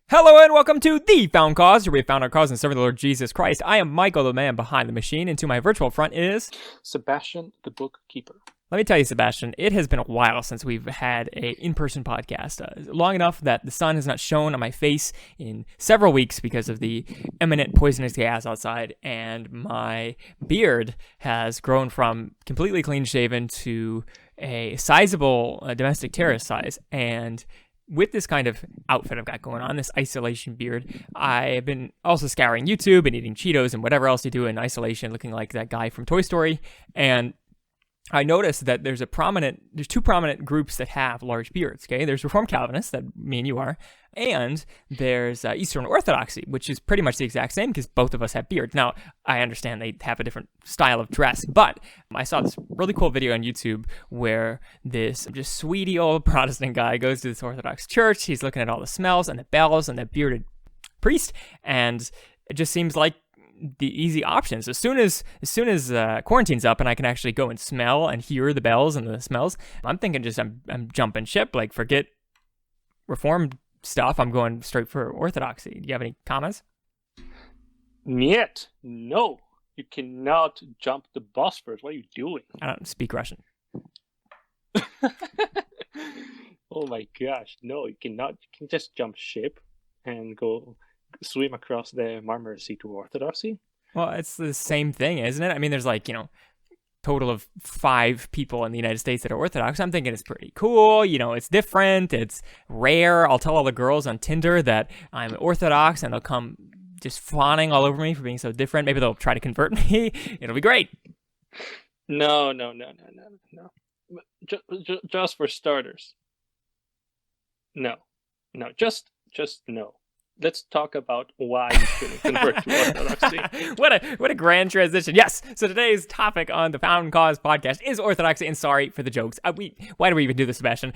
Hello and welcome to The Found Cause, where we have found our cause in serving the Lord Jesus Christ. I am Michael, the man behind the machine, and to my virtual front is... Sebastian, the bookkeeper. Let me tell you, Sebastian, it has been a while since we've had an in-person podcast. Long enough that the sun has not shone on my face in several weeks because of the imminent poisonous gas outside, and my beard has grown from completely clean-shaven to a sizable domestic terrace size, and... with this kind of outfit I've got going on, this isolation beard, I've been also scouring YouTube and eating Cheetos and whatever else you do in isolation, looking like that guy from Toy Story. And I noticed that there's two prominent groups that have large beards, okay? There's Reformed Calvinists, that me and you are, and there's Eastern Orthodoxy, which is pretty much the exact same because both of us have beards. Now, I understand they have a different style of dress, but I saw this really cool video on YouTube where this just sweetie old Protestant guy goes to this Orthodox church. He's looking at all the smells and the bells and the bearded priest, and it just seems like the easy options. As soon as quarantine's up and I can actually go and smell and hear the bells and the smells, I'm thinking just I'm jumping ship. Like, forget Reformed stuff. I'm going straight for Orthodoxy. Do you have any comments? Niet. No. You cannot jump the Bosphorus. What are you doing? I don't speak Russian. Oh my gosh. No, you cannot. You can just jump ship and go swim across the Marmara Sea to Orthodoxy. Well, it's the same thing, isn't it? I mean, there's total of 5 people in the United States that are Orthodox. I'm thinking it's pretty cool. It's different. It's rare. I'll tell all the girls on Tinder that I'm Orthodox and they'll come just fawning all over me for being so different. Maybe they'll try to convert me. It'll be great. No. Just for starters. No. Just no. Let's talk about why you shouldn't convert to Orthodoxy. What a grand transition. Yes. So today's topic on the Found Cause podcast is Orthodoxy, and sorry for the jokes. Why do we even do this, Sebastian?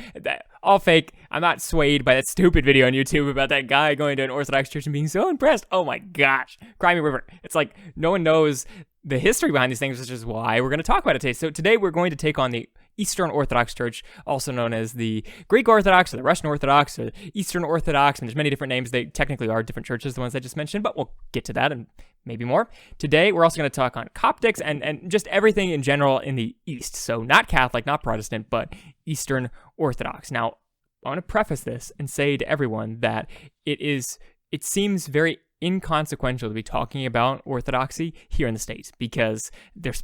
All fake. I'm not swayed by that stupid video on YouTube about that guy going to an Orthodox church and being so impressed. Oh my gosh. Cry me a river. It's like no one knows the history behind these things, which is why we're going to talk about it today. So today we're going to take on the Eastern Orthodox Church, also known as the Greek Orthodox or the Russian Orthodox or the Eastern Orthodox, and there's many different names. They technically are different churches, the ones I just mentioned, but we'll get to that and maybe more. Today, we're also going to talk on Coptics and just everything in general in the East. So not Catholic, not Protestant, but Eastern Orthodox. Now, I want to preface this and say to everyone that it seems very inconsequential to be talking about Orthodoxy here in the States because there's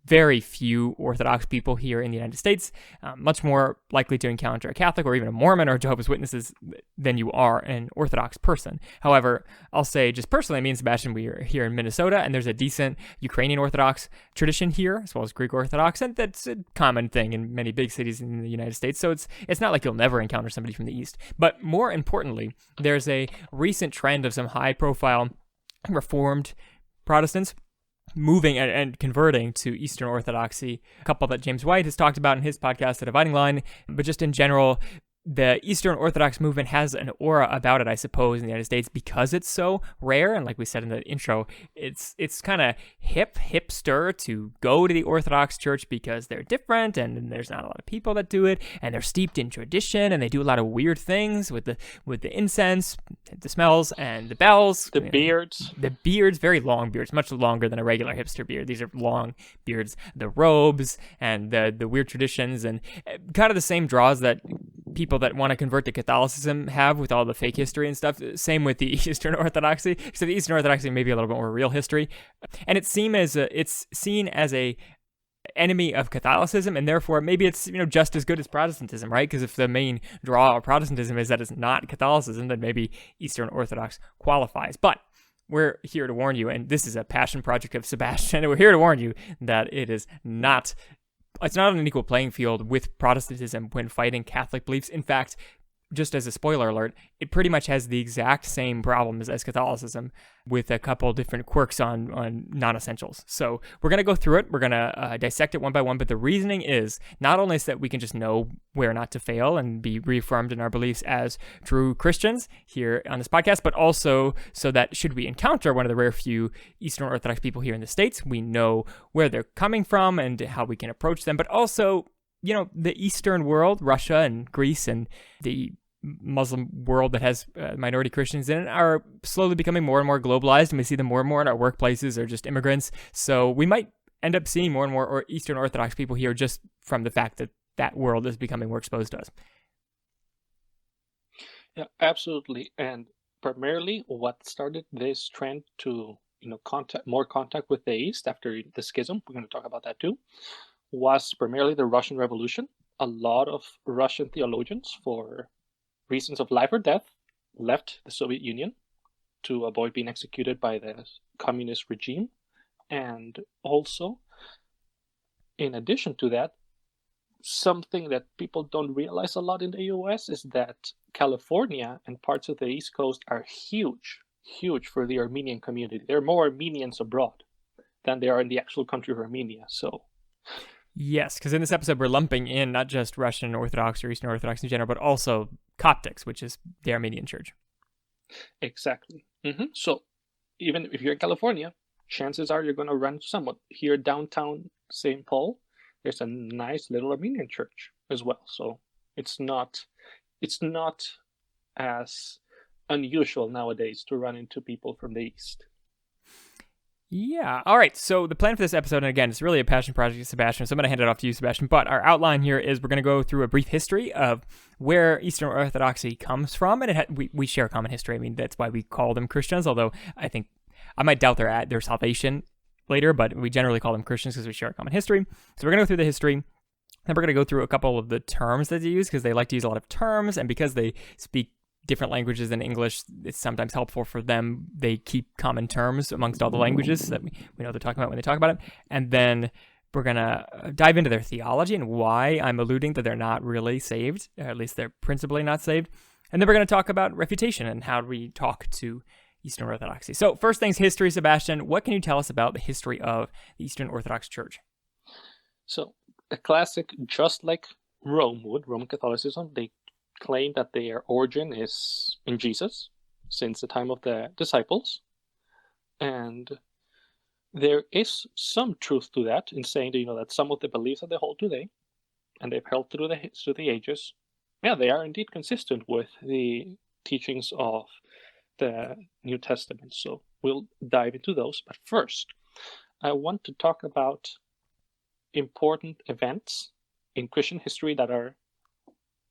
very few Orthodox people here in the United States, much more likely to encounter a Catholic or even a Mormon or Jehovah's Witnesses than you are an Orthodox person. However, I'll say just personally, me and Sebastian, we are here in Minnesota, and there's a decent Ukrainian Orthodox tradition here, as well as Greek Orthodox, and that's a common thing in many big cities in the United States, so it's not like you'll never encounter somebody from the East. But more importantly, there's a recent trend of some high-profile Reformed Protestants moving and converting to Eastern Orthodoxy, a couple that James White has talked about in his podcast, The Dividing Line, but just in general, the Eastern Orthodox movement has an aura about it, I suppose, in the United States because it's so rare. And like we said in the intro, it's kind of hipster to go to the Orthodox Church because they're different and there's not a lot of people that do it. And they're steeped in tradition and they do a lot of weird things with the incense, the smells, and the bells. The beards. The beards, very long beards, much longer than a regular hipster beard. These are long beards. The robes and the weird traditions and kind of the same draws that people that want to convert to Catholicism have with all the fake history and stuff. Same with the Eastern Orthodoxy. So the Eastern Orthodoxy may be a little bit more real history, and it's seen as a enemy of Catholicism, and therefore maybe it's just as good as Protestantism, right? Because if the main draw of Protestantism is that it's not Catholicism, then maybe Eastern Orthodox qualifies. But we're here to warn you, and this is a passion project of Sebastian, and we're here to warn you that it's not on an equal playing field with Protestantism when fighting Catholic beliefs. In fact, just as a spoiler alert, it pretty much has the exact same problems as Catholicism with a couple different quirks on non-essentials. So we're going to go through it. We're going to dissect it one by one. But the reasoning is not only so that we can just know where not to fail and be reaffirmed in our beliefs as true Christians here on this podcast, but also so that should we encounter one of the rare few Eastern Orthodox people here in the States, we know where they're coming from and how we can approach them. But also, the Eastern world, Russia and Greece and the Muslim world that has minority Christians in it are slowly becoming more and more globalized, and we see them more and more in our workplaces or just immigrants. So we might end up seeing more and more Eastern Orthodox people here just from the fact that that world is becoming more exposed to us. Yeah, absolutely. And primarily what started this trend to more contact with the East after the schism, we're going to talk about that too, was primarily the Russian Revolution. A lot of Russian theologians, for reasons of life or death, left the Soviet Union to avoid being executed by the communist regime. And also, in addition to that, something that people don't realize a lot in the US is that California and parts of the East Coast are huge for the Armenian community. There are more Armenians abroad than there are in the actual country of Armenia. So, yes, because in this episode we're lumping in not just Russian Orthodox or Eastern Orthodox in general, but also Coptics, which is the Armenian church. Exactly. So, even if you're in California, chances are you're going to run into someone. Here downtown St. Paul, there's a nice little Armenian church as well. So it's not as unusual nowadays to run into people from the East. Yeah. All right. So the plan for this episode, and again, it's really a passion project, Sebastian. So I'm going to hand it off to you, Sebastian. But our outline here is we're going to go through a brief history of where Eastern Orthodoxy comes from, and we share a common history. I mean, that's why we call them Christians. Although I might doubt their salvation later, but we generally call them Christians because we share a common history. So we're going to go through the history. Then we're going to go through a couple of the terms that they use because they like to use a lot of terms, and because they speak different languages than English, it's sometimes helpful for them. They keep common terms amongst all the languages so that we know what they're talking about when they talk about it. And then we're going to dive into their theology and why I'm alluding that they're not really saved, or at least they're principally not saved. And then we're going to talk about refutation and how we talk to Eastern Orthodoxy. So first things history, Sebastian, what can you tell us about the history of the Eastern Orthodox Church? So a classic, just like Roman Catholicism, they claim that their origin is in Jesus since the time of the disciples. And there is some truth to that in saying that, that some of the beliefs that they hold today and they've held through the ages, they are indeed consistent with the teachings of the New Testament. So we'll dive into those. But first, I want to talk about important events in Christian history that are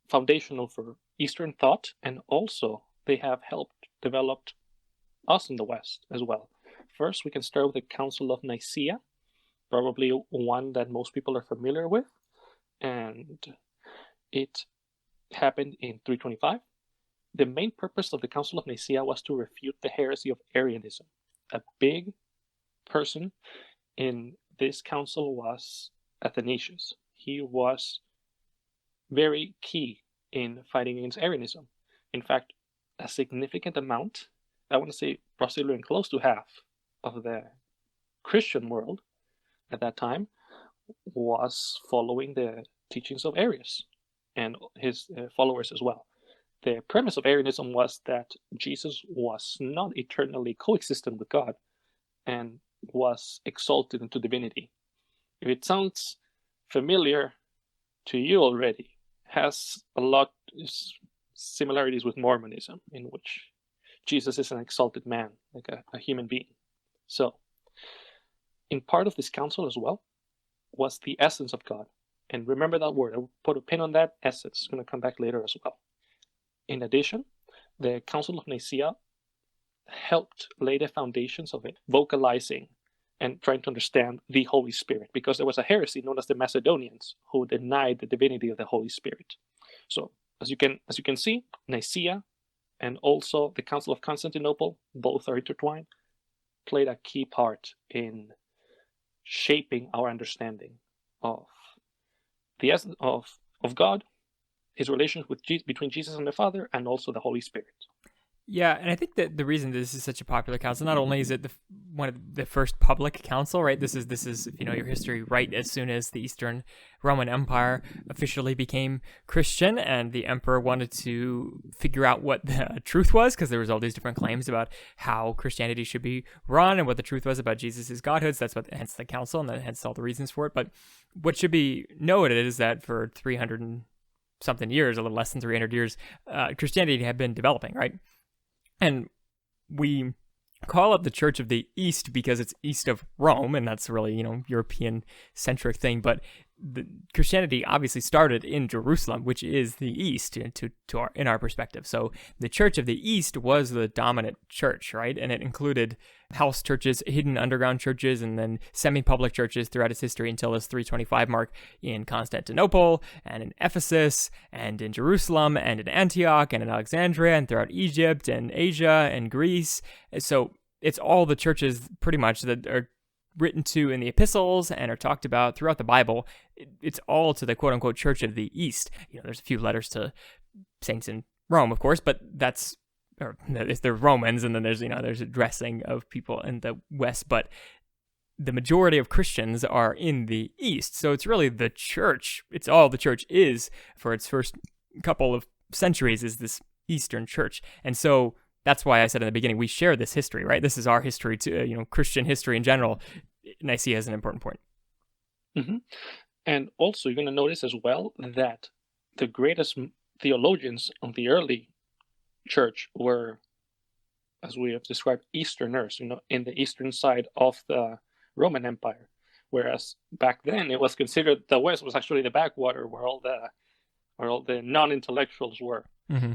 foundational for Eastern thought, and also they have helped develop us in the West as well. First, we can start with the Council of Nicaea, probably one that most people are familiar with, and it happened in 325. The main purpose of the Council of Nicaea was to refute the heresy of Arianism. A big person in this council was Athanasius. He was very key in fighting against Arianism. In fact, a significant amount, I want to say possibly close to half of the Christian world at that time, was following the teachings of Arius and his followers as well. The premise of Arianism was that Jesus was not eternally coexistent with God and was exalted into divinity. If it sounds familiar to you already, has a lot of similarities with Mormonism, in which Jesus is an exalted man, like a human being. So, in part of this council as well was the essence of God. And remember that word. I'll put a pin on that, essence. It's going to come back later as well. In addition, the Council of Nicaea helped lay the foundations of it, vocalizing and trying to understand the Holy Spirit, because there was a heresy known as the Macedonians who denied the divinity of the Holy Spirit. So, as you can see, Nicaea and also the Council of Constantinople, both are intertwined, played a key part in shaping our understanding of the essence of God, his relations between Jesus and the Father, and also the Holy Spirit. Yeah, and I think that the reason this is such a popular council, not only is it one of the first public council, right? This is your history right as soon as the Eastern Roman Empire officially became Christian, and the emperor wanted to figure out what the truth was, because there was all these different claims about how Christianity should be run and what the truth was about Jesus' godhood. So hence the council, and hence all the reasons for it. But what should be noted is that for 300 and something years, a little less than 300 years, Christianity had been developing, right? And we call it the Church of the East because it's east of Rome, and that's really, European-centric thing, but the Christianity obviously started in Jerusalem, which is the East in our perspective. So the Church of the East was the dominant church, right? And it included house churches, hidden underground churches, and then semi-public churches throughout its history until this 325 mark in Constantinople, and in Ephesus, and in Jerusalem, and in Antioch, and in Alexandria, and throughout Egypt, and Asia, and Greece. So it's all the churches pretty much that are written to in the epistles and are talked about throughout the Bible. It's all to the quote-unquote Church of the East. There's a few letters to saints in Rome, of course, but it's the Romans, and then there's addressing of people in the West, but the majority of Christians are in the East. So it's really the church. It's all the church is for its first couple of centuries is this Eastern church. And so that's why I said in the beginning, we share this history, right? This is our history too, Christian history in general. Nicaea is an important point. Mm-hmm. And also, you're going to notice as well that the greatest theologians of the early church were, as we have described, Easterners, in the eastern side of the Roman Empire. Whereas back then, it was considered the West was actually the backwater where all the non-intellectuals were. Mm-hmm.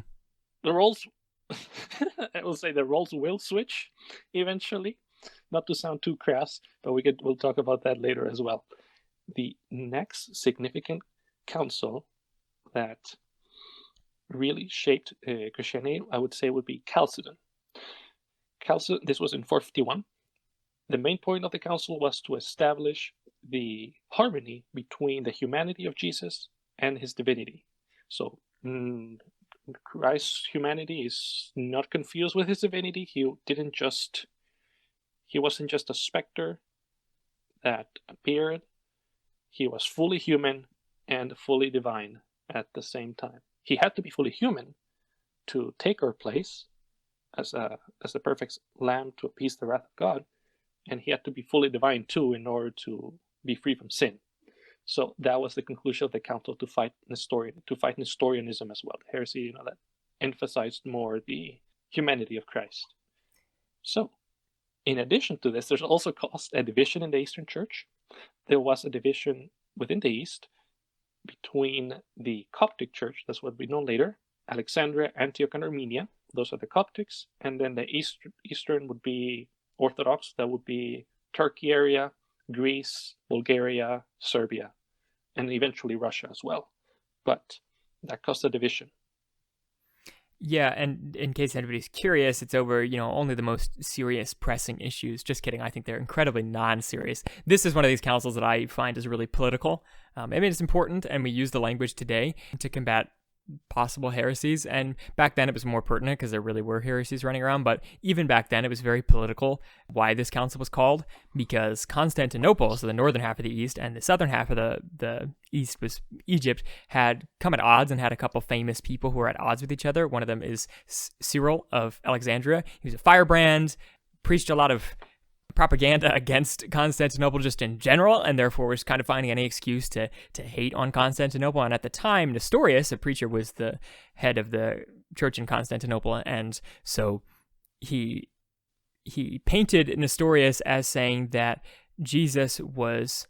The roles, I will say, the roles will switch eventually. Not to sound too crass, but we'll talk about that later as well. The next significant council that really shaped Christianity, I would say, would be Chalcedon. This was in 451. The main point of the council was to establish the harmony between the humanity of Jesus and his divinity. So Christ's humanity is not confused with his divinity. He wasn't just a specter that appeared. He was fully human and fully divine at the same time. He had to be fully human to take our place as the perfect lamb to appease the wrath of God, and he had to be fully divine too in order to be free from sin. So that was the conclusion of the council, to fight Nestorianism as well, the heresy that emphasized more the humanity of Christ. So, in addition to this, there's also caused a division in the Eastern Church. There was a division within the East between the Coptic Church, that's what we know later, Alexandria, Antioch, and Armenia. Those are the Coptics. And then the Eastern would be Orthodox. That would be Turkey area, Greece, Bulgaria, Serbia, and eventually Russia as well. But that caused a division. Yeah, and in case anybody's curious, it's over, only the most serious pressing issues. Just kidding. I think they're incredibly non-serious. This is one of these councils that I find is really political. It's important, and we use the language today to combat possible heresies. And back then it was more pertinent because there really were heresies running around. But even back then it was very political why this council was called, because Constantinople, so the northern half of the East, and the southern half of the East was Egypt, had come at odds and had a couple famous people who were at odds with each other. One of them is Cyril of Alexandria. He was a firebrand, preached a lot of propaganda against Constantinople just in general, and therefore was kind of finding any excuse to hate on Constantinople. And at the time, Nestorius, a preacher, was the head of the church in Constantinople, and so he painted Nestorius as saying that Jesus was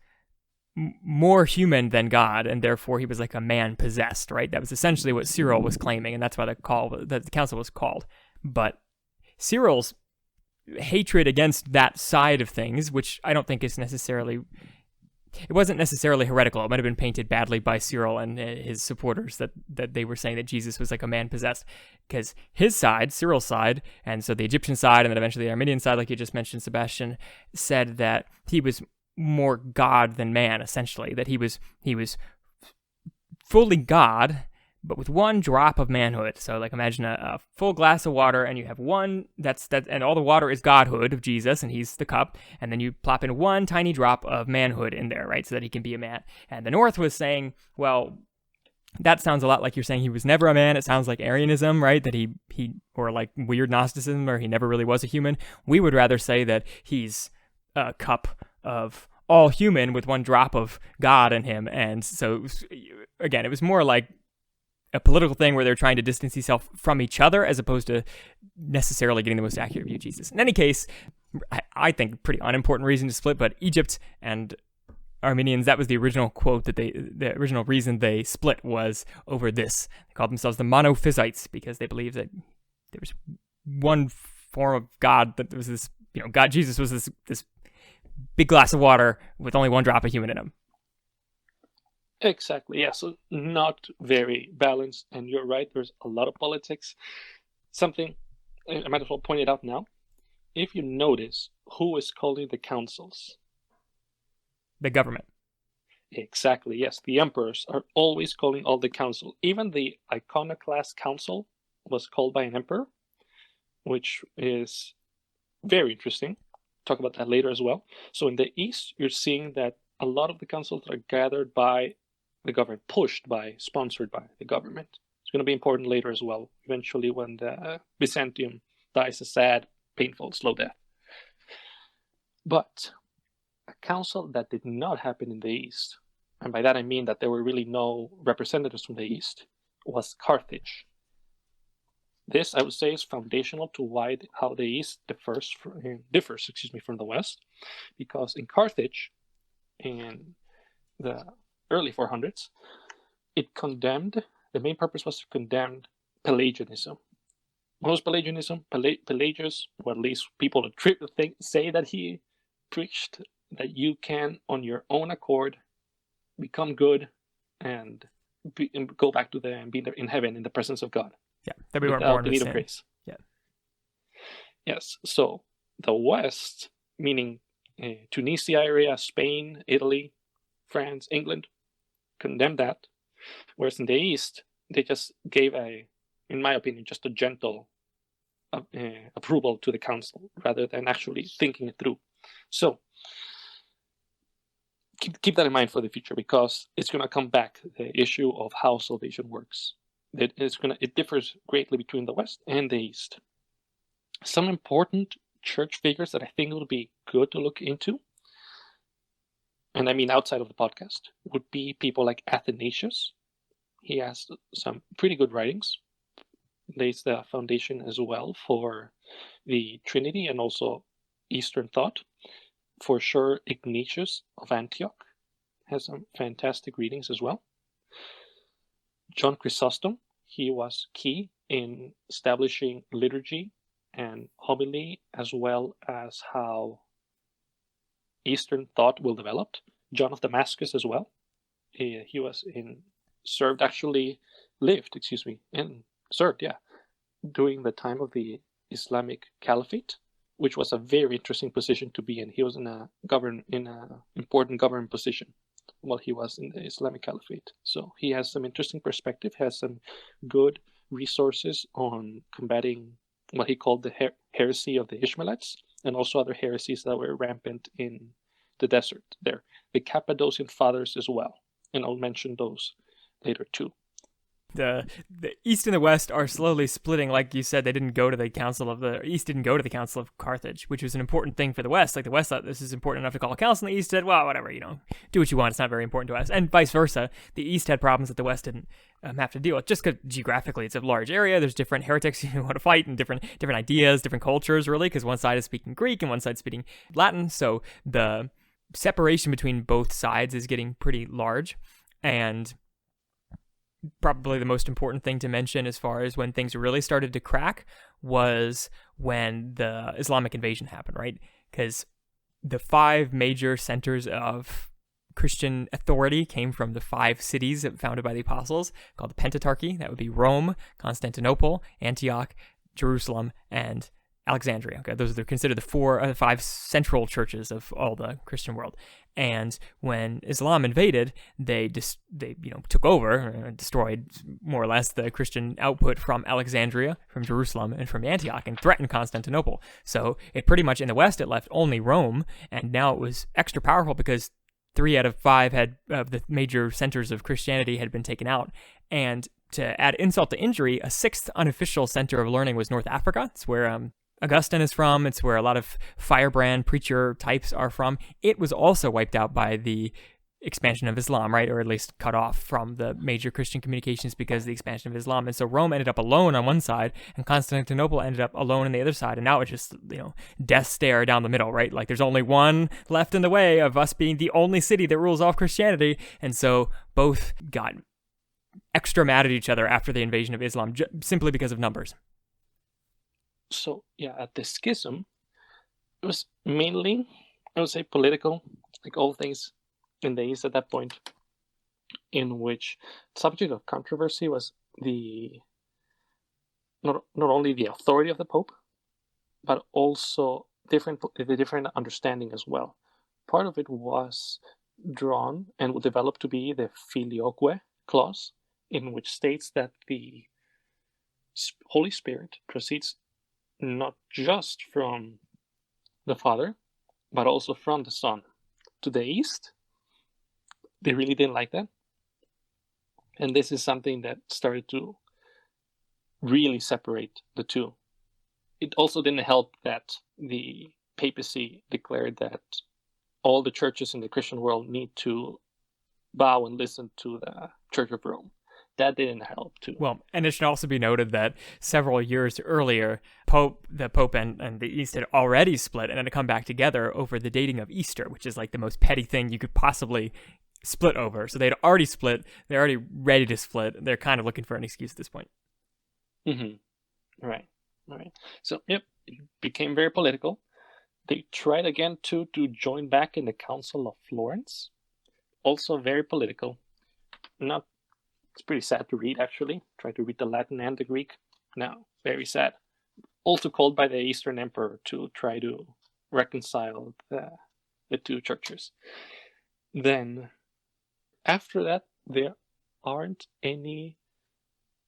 more human than God, and therefore he was like a man possessed, right? That was essentially what Cyril was claiming, and that's why the council was called. But Cyril's hatred against that side of things, which I don't think is it wasn't necessarily heretical. It might have been painted badly by Cyril and his supporters that they were saying that Jesus was like a man possessed, because his side, Cyril's side, and so the Egyptian side and then eventually the Armenian side, like you just mentioned, Sebastian, said that he was more God than man, essentially, that he was fully God, but with one drop of manhood. So like imagine a full glass of water, and you have one and all the water is godhood of Jesus, and he's the cup, and then you plop in one tiny drop of manhood in there, right, so that he can be a man. And the North was saying, well, that sounds a lot like you're saying he was never a man. It sounds like Arianism, right, that he or like weird Gnosticism, or he never really was a human. We would rather say that he's a cup of all human with one drop of God in him. And so again, it was more like a political thing where they're trying to distance themselves from each other as opposed to necessarily getting the most accurate view of Jesus. In any case, I think pretty unimportant reason to split, but Egypt and Armenians, that was the original quote the original reason they split was over this. They called themselves the Monophysites because they believed that there was one form of God, that was this, God, Jesus was this big glass of water with only one drop of human in him. Exactly, yeah, so not very balanced, and you're right, there's a lot of politics. Something, I might as well point it out now. If you notice, who is calling the councils? The government. Exactly, yes, the emperors are always calling all the council. Even the iconoclast council was called by an emperor, which is very interesting. Talk about that later as well. So in the East, you're seeing that a lot of the councils are gathered by the government, sponsored by the government. It's going to be important later as well, eventually when the Byzantium dies a sad, painful, slow death. But a council that did not happen in the East, and by that I mean that there were really no representatives from the East, was Carthage. This, I would say, is foundational to how the East differs from the West, because in Carthage, in the early 400s, the main purpose was to condemn Pelagianism. What was Pelagianism? Pelagius, or at least people say that he preached that you can, on your own accord, become good and go back to and be in heaven in the presence of God. Yeah, that we weren't born with sin. Grace. Yeah. Yes, so the West, meaning Tunisia area, Spain, Italy, France, England, condemned that. Whereas in the East, they just gave in my opinion, just a gentle approval to the council rather than actually thinking it through. So keep that in mind for the future, because it's going to come back, the issue of how salvation works. It differs greatly between the West and the East. Some important church figures that I think would be good to look into, and I mean outside of the podcast, would be people like Athanasius. He has some pretty good writings, lays the foundation as well for the Trinity and also Eastern thought. For sure, Ignatius of Antioch has some fantastic readings as well. John Chrysostom, he was key in establishing liturgy and homily, as well as how Eastern thought will develop. John of Damascus as well. He served during the time of the Islamic Caliphate, which was a very interesting position to be in. He was in a important government position while he was in the Islamic Caliphate. So he has some interesting perspective, has some good resources on combating what he called the heresy of the Ishmaelites, and also other heresies that were rampant in the desert there. The Cappadocian Fathers as well, and I'll mention those later too. The East and the West are slowly splitting. Like you said, East didn't go to the Council of Carthage, which was an important thing for the West. Like the West thought this is important enough to call a council, and the East said, well, whatever, do what you want. It's not very important to us. And vice versa. The East had problems that the West didn't have to deal with, just because geographically it's a large area. There's different heretics who want to fight, and different ideas, different cultures, really, because one side is speaking Greek and one side is speaking Latin. So the separation between both sides is getting pretty large. And probably the most important thing to mention as far as when things really started to crack was when the Islamic invasion happened, right? Because the 5 major centers of Christian authority came from the 5 cities founded by the apostles, called the Pentateuchy. That would be Rome, Constantinople, Antioch, Jerusalem, and Alexandria. Okay, those are considered the 5 central churches of all the Christian world. And when Islam invaded, they took over and destroyed more or less the Christian output from Alexandria, from Jerusalem, and from Antioch, and threatened Constantinople. So it pretty much, in the West, it left only Rome, and now it was extra powerful because 3 out of 5 of the major centers of Christianity had been taken out. And to add insult to injury, a 6th unofficial center of learning was North Africa. It's where Augustine is from. It's where a lot of firebrand preacher types are from. It was also wiped out by the expansion of Islam, right? Or at least cut off from the major Christian communications because of the expansion of Islam. And so Rome ended up alone on one side and Constantinople ended up alone on the other side. And now it's just, death stare down the middle, right? Like there's only one left in the way of us being the only city that rules off Christianity. And so both got extra mad at each other after the invasion of Islam simply because of numbers. So, yeah, at the schism, it was mainly, I would say, political, like all things in the East at that point, in which the subject of controversy was not only the authority of the Pope, but also the different understanding as well. Part of it was drawn and would develop to be the filioque clause, in which states that the Holy Spirit proceeds not just from the Father, but also from the Son. To the East, they really didn't like that. And this is something that started to really separate the two. It also didn't help that the papacy declared that all the churches in the Christian world need to bow and listen to the Church of Rome. That didn't help too. Well, and it should also be noted that several years earlier, the Pope and the East had already split and had to come back together over the dating of Easter, which is like the most petty thing you could possibly split over. So they'd already split. They're already ready to split. They're kind of looking for an excuse at this point. Mm-hmm. Right. So, yep, it became very political. They tried again to join back in the Council of Florence. Also very political. It's pretty sad to read, actually. Try to read the Latin and the Greek. No, very sad. Also called by the Eastern Emperor to try to reconcile the two churches. Then, after that, there aren't any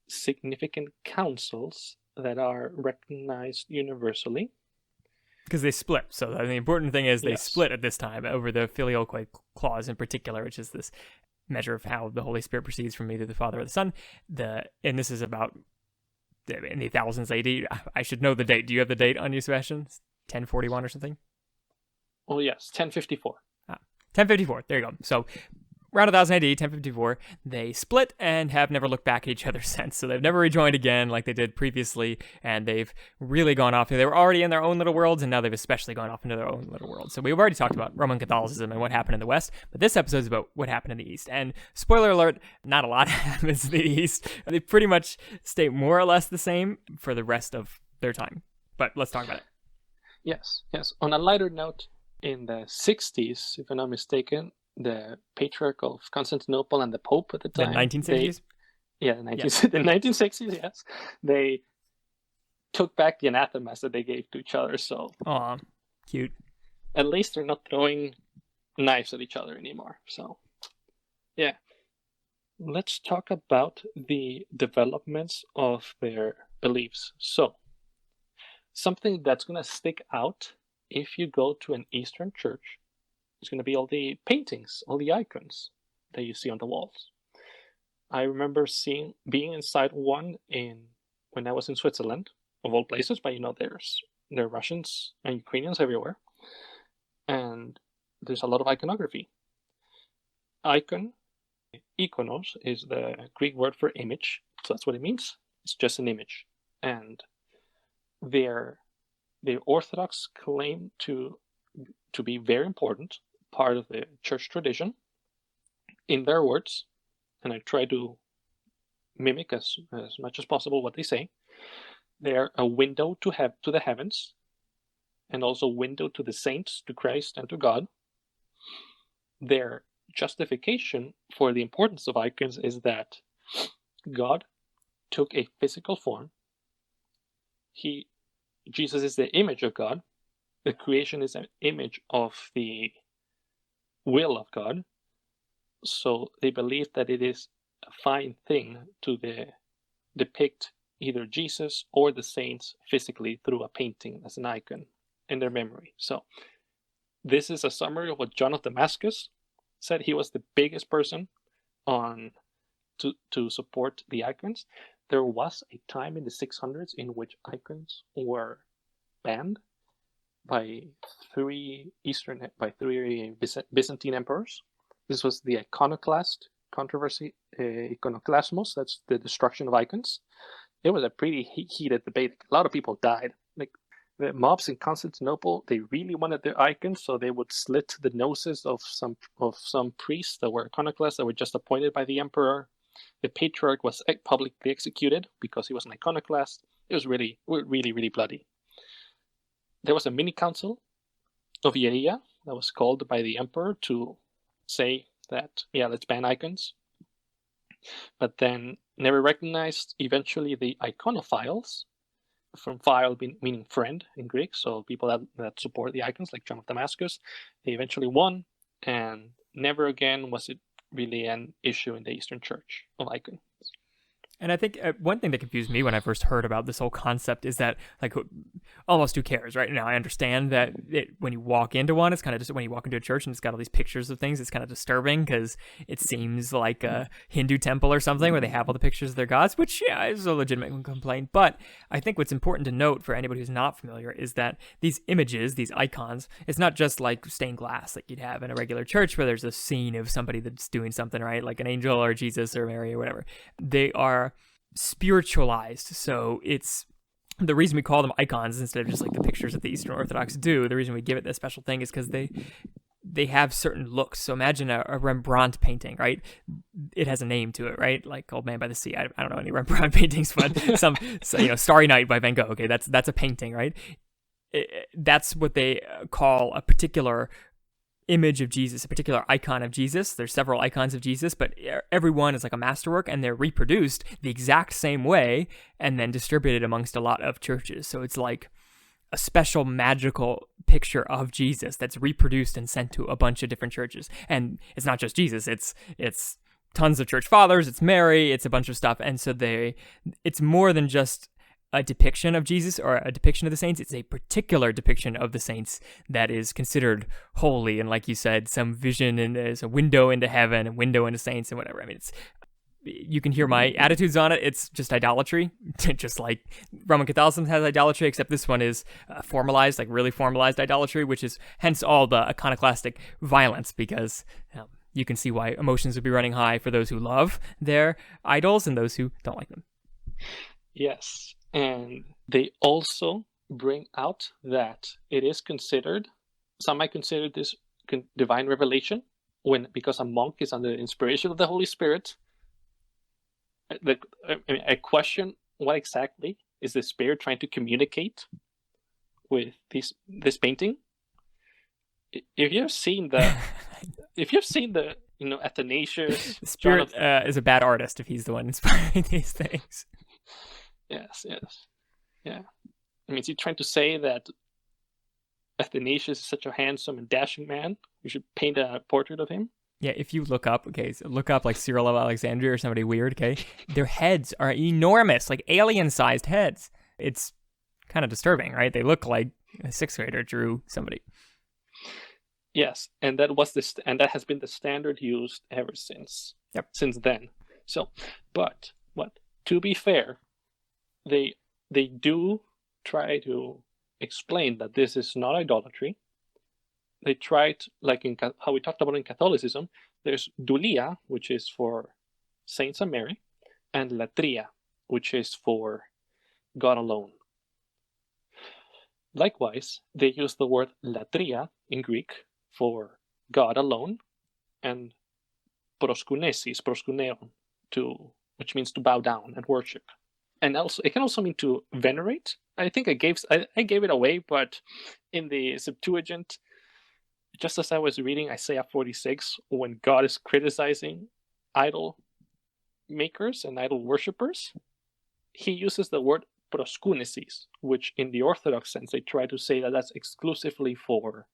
significant councils that are recognized universally. Because they split. So the important thing is they Yes. split at this time over the filioque clause in particular, which is this measure of how the Holy Spirit proceeds from either the Father or the Son. And this is about in the thousands AD. I should know the date. Do you have the date on you, Sebastian? 1041 or something? Oh, yes, 1054. 1054. There you go. So around 1000 AD, 1054, they split and have never looked back at each other since. So they've never rejoined again like they did previously, and they've really gone off. They were already in their own little worlds, and now they've especially gone off into their own little world. So we've already talked about Roman Catholicism and what happened in the West, but this episode is about what happened in the East. And spoiler alert, not a lot happens in the East. They pretty much stay more or less the same for the rest of their time. But let's talk about it. Yes. On a lighter note, in the 60s, if I'm not mistaken, the Patriarch of Constantinople and the Pope at the time. The 1960s? The 1960s, yes. They took back the anathemas that they gave to each other, so... Aw, cute. At least they're not throwing knives at each other anymore, so... Yeah. Let's talk about the developments of their beliefs. So, something that's going to stick out if you go to an Eastern church, it's going to be all the paintings, all the icons that you see on the walls. I remember being inside one when I was in Switzerland, of all places, but there are Russians and Ukrainians everywhere. And there's a lot of iconography. Ikonos is the Greek word for image, so that's what it means. It's just an image. And the Orthodox claim to be very important part of the church tradition. In their words, and I try to mimic as much as possible what they say, they're a window to the heavens, and also window to the saints, to Christ, and to God. Their justification for the importance of icons is that God took a physical form. Jesus is the image of God. The creation is an image of the will of God. So they believe that it is a fine thing to depict either Jesus or the saints physically through a painting as an icon in their memory. So this is a summary of what John of Damascus said. He was the biggest person to support the icons. There was a time in the 600s in which icons were banned by three Byzantine emperors, This was the iconoclast controversy, iconoclasmos. That's the destruction of icons. It was a pretty heated debate. A lot of people died. Like the mobs in Constantinople, they really wanted their icons, so they would slit the noses of some priests that were iconoclasts that were just appointed by the emperor. The patriarch was publicly executed because he was an iconoclast. It was really, really, really bloody. There was a mini council of Ieria that was called by the emperor to say that, yeah, let's ban icons. But then never recognized. Eventually the iconophiles, from phile meaning friend in Greek, so people that support the icons, like John of Damascus, they eventually won, and never again was it really an issue in the Eastern Church of icons. And I think one thing that confused me when I first heard about this whole concept is that, like, almost who cares, right? Now, I understand that when you walk into one, it's kind of just when you walk into a church and it's got all these pictures of things, it's kind of disturbing because it seems like a Hindu temple or something where they have all the pictures of their gods, which, yeah, is a legitimate complaint. But I think what's important to note for anybody who's not familiar is that these images, these icons, it's not just like stained glass like you'd have in a regular church where there's a scene of somebody that's doing something, right? Like an angel or Jesus or Mary or whatever. They are spiritualized, so it's the reason we call them icons instead of just like the pictures that the Eastern Orthodox do. The reason we give it this special thing is because they have certain looks. So imagine a Rembrandt painting, right? It has a name to it, right? Like Old Man by the Sea. I don't know any Rembrandt paintings, but Starry Night by Van Gogh. Okay, that's a painting, right? That's what they call a particular image of Jesus, a particular icon of Jesus. There's several icons of Jesus, but every one is like a masterwork, and they're reproduced the exact same way and then distributed amongst a lot of churches. So it's like a special magical picture of Jesus that's reproduced and sent to a bunch of different churches. And it's not just Jesus, it's tons of church fathers, it's Mary, it's a bunch of stuff. And so it's more than just a depiction of Jesus or a depiction of the saints. It's a particular depiction of the saints that is considered holy. And like you said, some vision, and there's a window into heaven and window into saints and whatever. I mean, you can hear my attitudes on it. It's just idolatry, just like Roman Catholicism has idolatry, except this one is formalized, like really formalized idolatry, which is hence all the iconoclastic violence, because you can see why emotions would be running high for those who love their idols and those who don't like them. Yes. And they also bring out that it is considered, some might consider this divine revelation, because a monk is under the inspiration of the Holy Spirit. I question what exactly is the Spirit trying to communicate with this painting. If you've seen the Athanasius, the Spirit is a bad artist if he's the one inspiring these things. Yes. Yeah. I mean, is he trying to say that Athanasius is such a handsome and dashing man? We should paint a portrait of him? Yeah, if you look up like Cyril of Alexandria or somebody weird, okay? Their heads are enormous, like alien-sized heads. It's kind of disturbing, right? They look like a sixth grader drew somebody. Yes, and that has been the standard used ever since. Yep. Since then. So, but to be fair, they do try to explain that this is not idolatry. They tried, like in how we talked about in Catholicism, there's dulia, which is for saints and Mary, and latria, which is for God alone. Likewise, they use the word latria in Greek for God alone, and proskuneon, which means to bow down and worship. And also, it can also mean to venerate. I think I gave it away, but in the Septuagint, just as I was reading Isaiah 46, when God is criticizing idol makers and idol worshippers, he uses the word proskunesis, which in the Orthodox sense, they try to say that that's exclusively for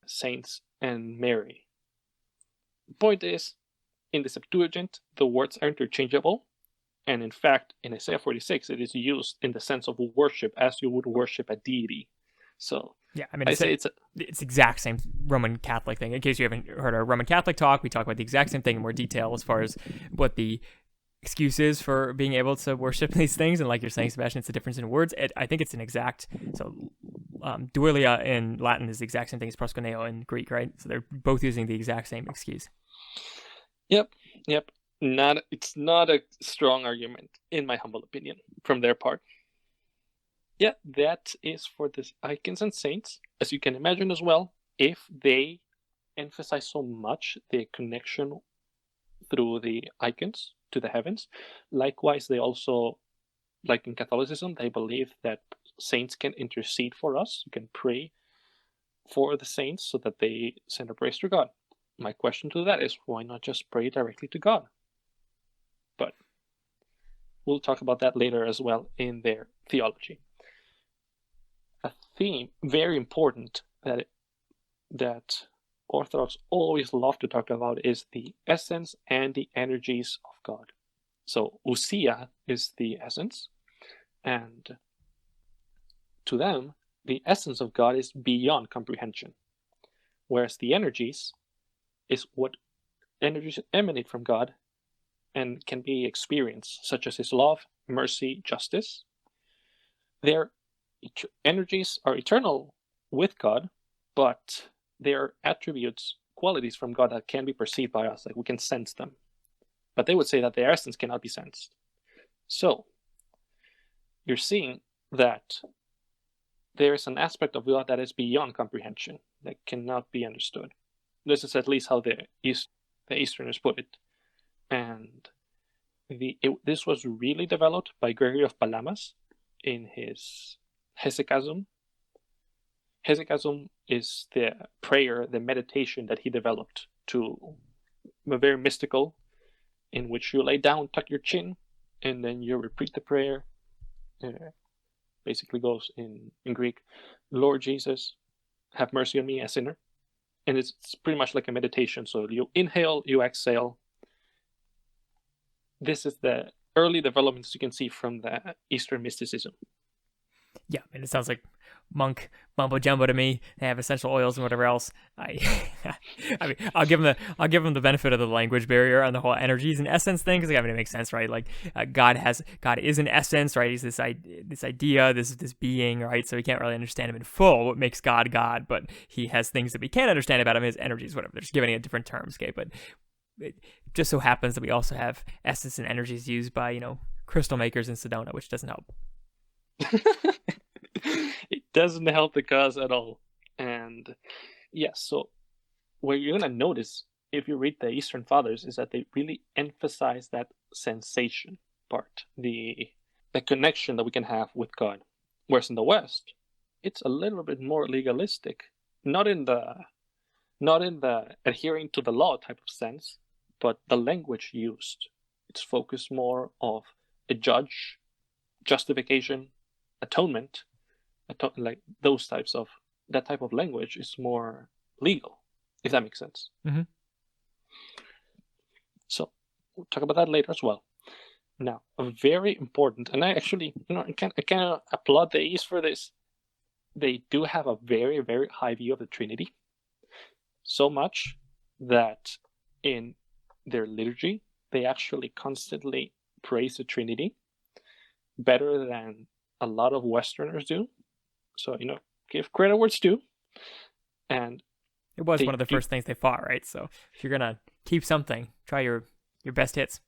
saints and Mary. The point is, in the Septuagint, the words are interchangeable. And in fact, in Isaiah 46, it is used in the sense of worship as you would worship a deity. So, yeah, I mean, it's exact same Roman Catholic thing. In case you haven't heard our Roman Catholic talk, we talk about the exact same thing in more detail as far as what the excuse is for being able to worship these things. And like you're saying, Sebastian, it's a difference in words. I think it's an exact, so duilia in Latin is the exact same thing as proskuneo in Greek, right? So they're both using the exact same excuse. Yep. It's not a strong argument, in my humble opinion, from their part. Yeah, that is for the icons and saints. As you can imagine as well, if they emphasize so much the connection through the icons to the heavens, likewise, they also, like in Catholicism, they believe that saints can intercede for us. You can pray for the saints so that they send a praise to God. My question to that is, why not just pray directly to God? But we'll talk about that later as well in their theology. A theme very important that Orthodox always love to talk about is the essence and the energies of God. So ousia is the essence, and to them, the essence of God is beyond comprehension, whereas the energies is what energies emanate from God and can be experienced, such as His love, mercy, justice. Their energies are eternal with God, but they are attributes, qualities from God that can be perceived by us, like we can sense them. But they would say that their essence cannot be sensed. So, you're seeing that there is an aspect of God that is beyond comprehension, that cannot be understood. This is at least how the Easterners put it. And this was really developed by Gregory of Palamas in his Hesychasm. Hesychasm is the prayer, the meditation that he developed to a very mystical, in which you lay down, tuck your chin, and then you repeat the prayer. Basically goes in Greek, Lord Jesus, have mercy on me, a sinner. And it's pretty much like a meditation. So you inhale, you exhale. This is the early developments you can see from the Eastern mysticism. Yeah, and it sounds like monk mumbo jumbo to me. They have essential oils and whatever else. I mean, I'll give them the benefit of the language barrier on the whole energies and essence thing, because I mean, it makes sense, right? Like God is an essence, right? He's this idea, this being, right? So we can't really understand him in full. What makes God God? But he has things that we can understand about him, his energies, whatever. They're just giving it different terms, okay? But it just so happens that we also have essence and energies used by crystal makers in Sedona, which doesn't help. It doesn't help the cause at all. And yes, so what you're going to notice if you read the Eastern Fathers is that they really emphasize that sensation part, the connection that we can have with God. Whereas in the West, it's a little bit more legalistic, not in the adhering to the law type of sense, but the language used. It's focused more of a judge, justification, atonement, like those types of, that type of language is more legal, if that makes sense. Mm-hmm. So we'll talk about that later as well. Now, a very important, and I actually, I can applaud the East for this. They do have a very, very high view of the Trinity. So much that in their liturgy, they actually constantly praise the Trinity better than a lot of Westerners do. So, give credit where it's due. And it was one of the first things they fought, right? So if you're going to keep something, try your best hits.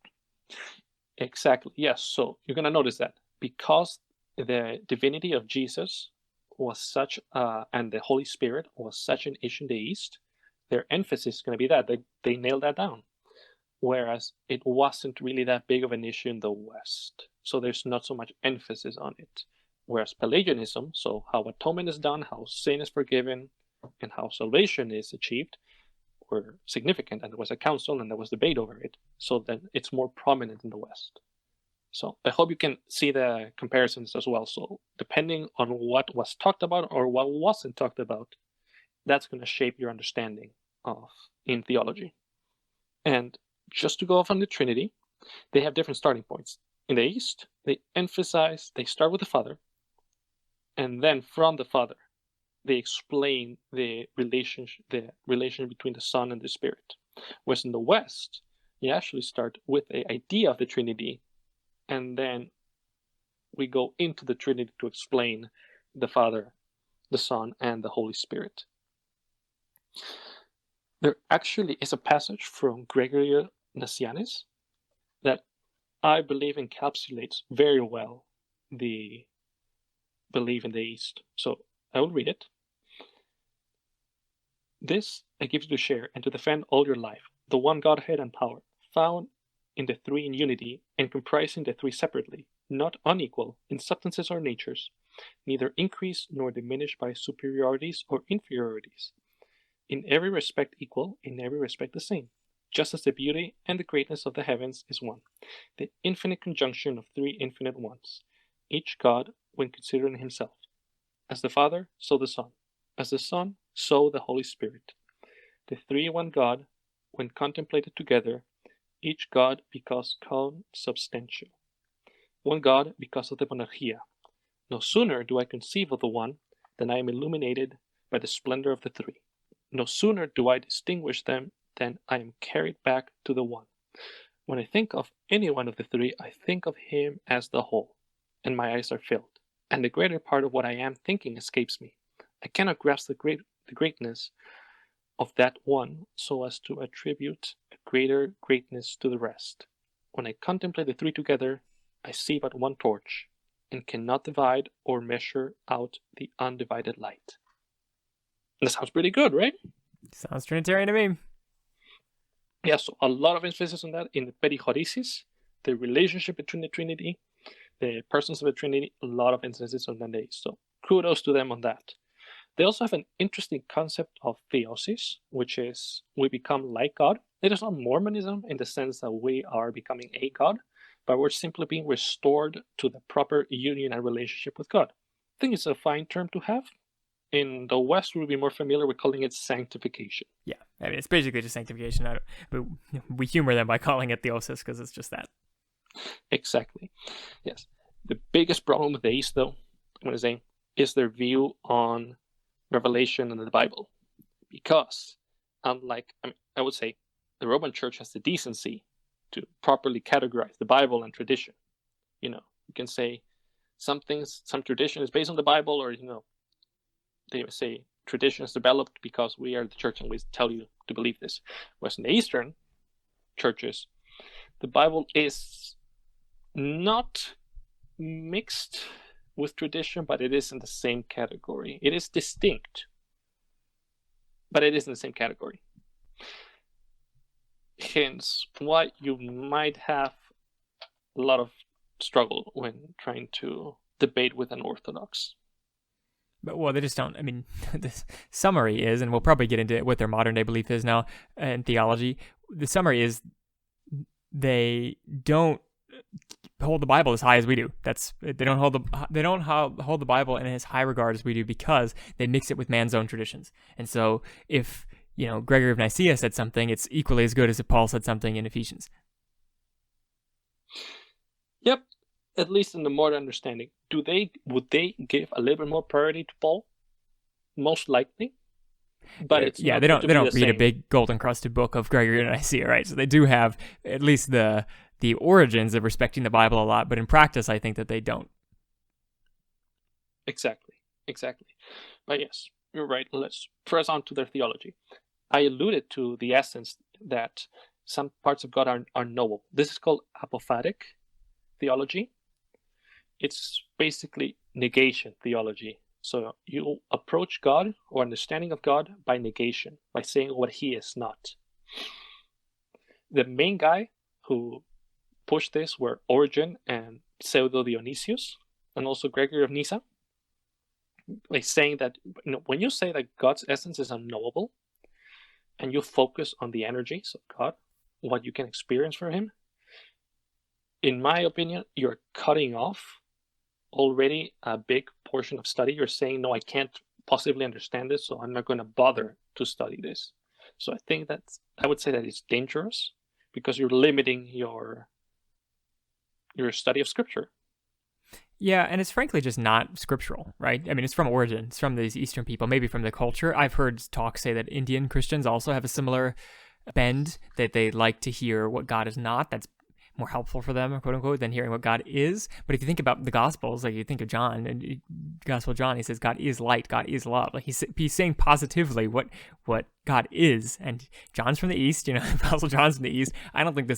Exactly. Yes. So you're going to notice that because the divinity of Jesus was such, and the Holy Spirit was such an issue in the East, their emphasis is going to be that. They nailed that down. Whereas it wasn't really that big of an issue in the West. So there's not so much emphasis on it. Whereas Pelagianism, so how atonement is done, how sin is forgiven, and how salvation is achieved, were significant, and there was a council and there was debate over it. So then it's more prominent in the West. So I hope you can see the comparisons as well. So depending on what was talked about or what wasn't talked about, that's going to shape your understanding in theology. And just to go off on the Trinity, they have different starting points. In the East, they start with the Father, and then from the Father, they explain the relation between the Son and the Spirit. Whereas in the West, you actually start with the idea of the Trinity, and then we go into the Trinity to explain the Father, the Son, and the Holy Spirit. There actually is a passage from Gregory Nazianzus that I believe encapsulates very well the belief in the East. So I will read it. This I give you to share and to defend all your life, the one Godhead and power, found in the three in unity and comprising the three separately, not unequal in substances or natures, neither increased nor diminished by superiorities or inferiorities, in every respect equal, in every respect the same, just as the beauty and the greatness of the heavens is one, the infinite conjunction of three infinite ones, each God when considering himself. As the Father, so the Son. As the Son, so the Holy Spirit. The three one God, when contemplated together, each God because consubstantial. One God because of the monarchia. No sooner do I conceive of the one than I am illuminated by the splendor of the three. No sooner do I distinguish them than I am carried back to the one. When I think of any one of the three, I think of him as the whole, and my eyes are filled, and the greater part of what I am thinking escapes me. I cannot grasp the greatness of that one so as to attribute a greater greatness to the rest. When I contemplate the three together, I see but one torch, and cannot divide or measure out the undivided light. That sounds pretty good, right? Sounds Trinitarian to me. Yeah, so a lot of emphasis on that in the perichoresis, the relationship between the Trinity, the persons of the Trinity, a lot of emphasis on that. So kudos to them on that. They also have an interesting concept of theosis, which is we become like God. It is not Mormonism in the sense that we are becoming a God, but we're simply being restored to the proper union and relationship with God. I think it's a fine term to have. In the West, we'll be more familiar with calling it sanctification. Yeah, I mean, it's basically just sanctification, but we humor them by calling it theosis because it's just that. Exactly. Yes. The biggest problem with the East, though, I'm going to say, is their view on Revelation and the Bible. Because, unlike, I would say, the Roman Church has the decency to properly categorize the Bible and tradition. You can say some tradition is based on the Bible, or, they say tradition is developed because we are the church and we tell you to believe this. Whereas in the Eastern churches, the Bible is not mixed with tradition, but it is in the same category. It is distinct, but it is in the same category. Hence, why you might have a lot of struggle when trying to debate with an Orthodox. But, well, they just don't. I mean, the summary is, and we'll probably get into what their modern day belief is now in theology. The summary is they don't hold the Bible as high as we do. They don't hold the Bible in as high regard as we do because they mix it with man's own traditions. And so if Gregory of Nicaea said something, it's equally as good as if Paul said something in Ephesians. Yep. At least in the modern understanding, would they give a little bit more priority to Paul? Most likely, but it's they don't read a big golden crusted book of Gregory of Nicaea, right? So they do have at least the origins of respecting the Bible a lot, but in practice, I think that they don't. Exactly. But yes, you're right. Let's press on to their theology. I alluded to the essence that some parts of God are knowable. This is called apophatic theology. It's basically negation theology. So you approach God or understanding of God by negation, by saying what he is not. The main guy who pushed this were Origen and Pseudo Dionysius, and also Gregory of Nyssa. By saying that when you say that God's essence is unknowable, and you focus on the energies of God, what you can experience from him, in my opinion, you're cutting off already a big portion of study. You're saying, no, I can't possibly understand this, so I'm not going to bother to study this. So I would say that it's dangerous because you're limiting your study of Scripture. Yeah, and it's frankly just not scriptural, right? I mean, it's from Origen, it's from these Eastern people, maybe from the culture. I've heard talk say that Indian Christians also have a similar bend, that they like to hear what God is not. That's more helpful for them, quote unquote, than hearing what God is. But if you think about the Gospels, like you think of John, and Gospel of John, he says God is light, God is love. Like he's saying positively what what God is. And John's from the East, Apostle John's from the East. I don't think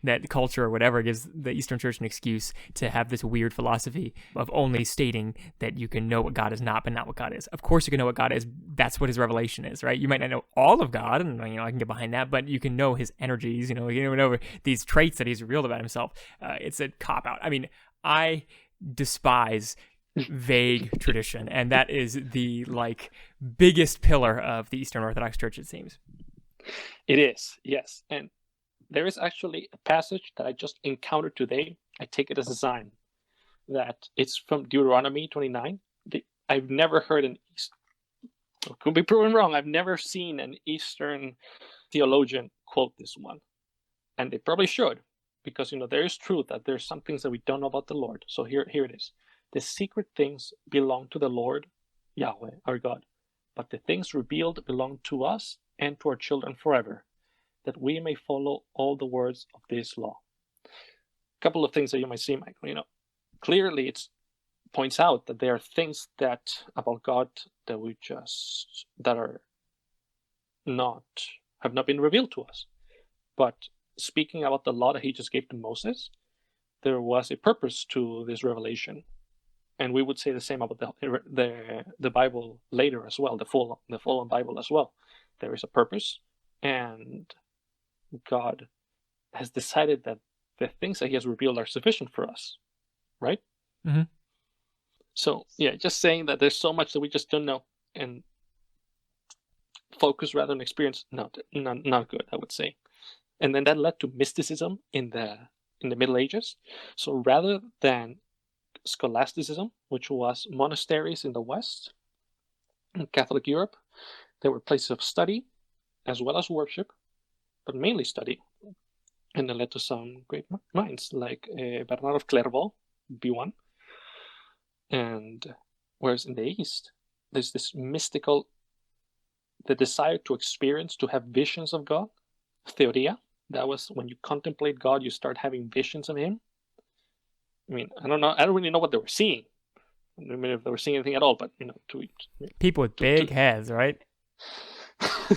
that culture or whatever gives the Eastern Church an excuse to have this weird philosophy of only stating that you can know what God is not, but not what God is. Of course you can know what God is. That's what his revelation is, right? You might not know all of God, and I can get behind that, but you can know his energies, you can know these traits that he's revealed about himself. It's a cop-out. I mean, I despise vague tradition, and that is the biggest pillar of the Eastern Orthodox Church, it seems. It is, yes. And there is actually a passage that I just encountered today. I take it as a sign that it's from Deuteronomy 29. I've never heard could be proven wrong. I've never seen an Eastern theologian quote this one, and they probably should, because there is truth that there's some things that we don't know about the Lord. So here it is. The secret things belong to the Lord, Yahweh, our God, but the things revealed belong to us and to our children forever, that we may follow all the words of this law. A couple of things that you might see, Michael. Clearly it points out that there are things about God that have not been revealed to us. But speaking about the law that he just gave to Moses, there was a purpose to this revelation. And we would say the same about the Bible later as well, the full Bible as well. There is a purpose, and God has decided that the things that he has revealed are sufficient for us, right? Mm-hmm. So, just saying that there's so much that we just don't know, and focus rather than experience, not good, I would say. And then that led to mysticism in the Middle Ages. So rather than scholasticism, which was monasteries in the West, in Catholic Europe, they were places of study as well as worship, but mainly study. And that led to some great minds like Bernard of Clairvaux, B1. And whereas in the East, there's this mystical, the desire to experience, to have visions of God, theoria. That was when you contemplate God, you start having visions of him. I mean, I don't know. I don't really know what they were seeing. I don't know if they were seeing anything at all, but people with big heads, right?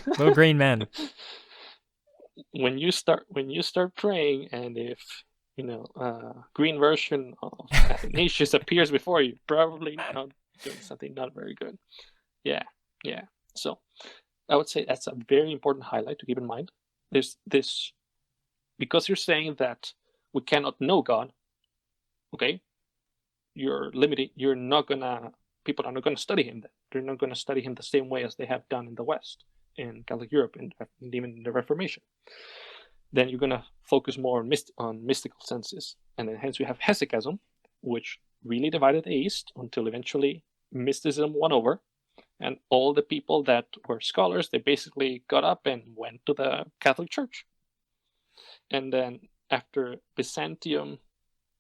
Little green men. When you start praying, and if green version of Athanasius appears before you, probably not doing something not very good. Yeah. So I would say that's a very important highlight to keep in mind. There's this, because you're saying that we cannot know God. Okay, you're limiting. People are not gonna study him. Then they're not gonna study him the same way as they have done in the West, in Catholic Europe, and even in the Reformation. Then you're gonna focus more on mystical senses, and then hence you have hesychasm, which really divided the East until eventually mysticism won over, and all the people that were scholars, they basically got up and went to the Catholic Church. And then after Byzantium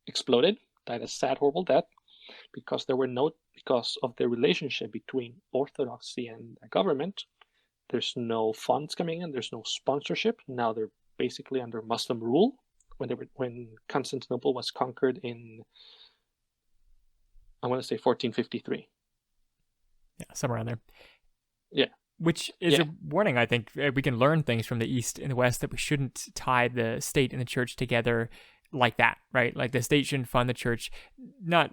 exploded, died a sad, horrible death, because of the relationship between Orthodoxy and the government. There's no funds coming in, there's no sponsorship. Now they're basically under Muslim rule. When Constantinople was conquered in, I want to say 1453. Yeah, somewhere around there. Yeah. Which is a warning, I think. We can learn things from the East and the West, that we shouldn't tie the state and the church together like that, right? Like the state shouldn't fund the church, not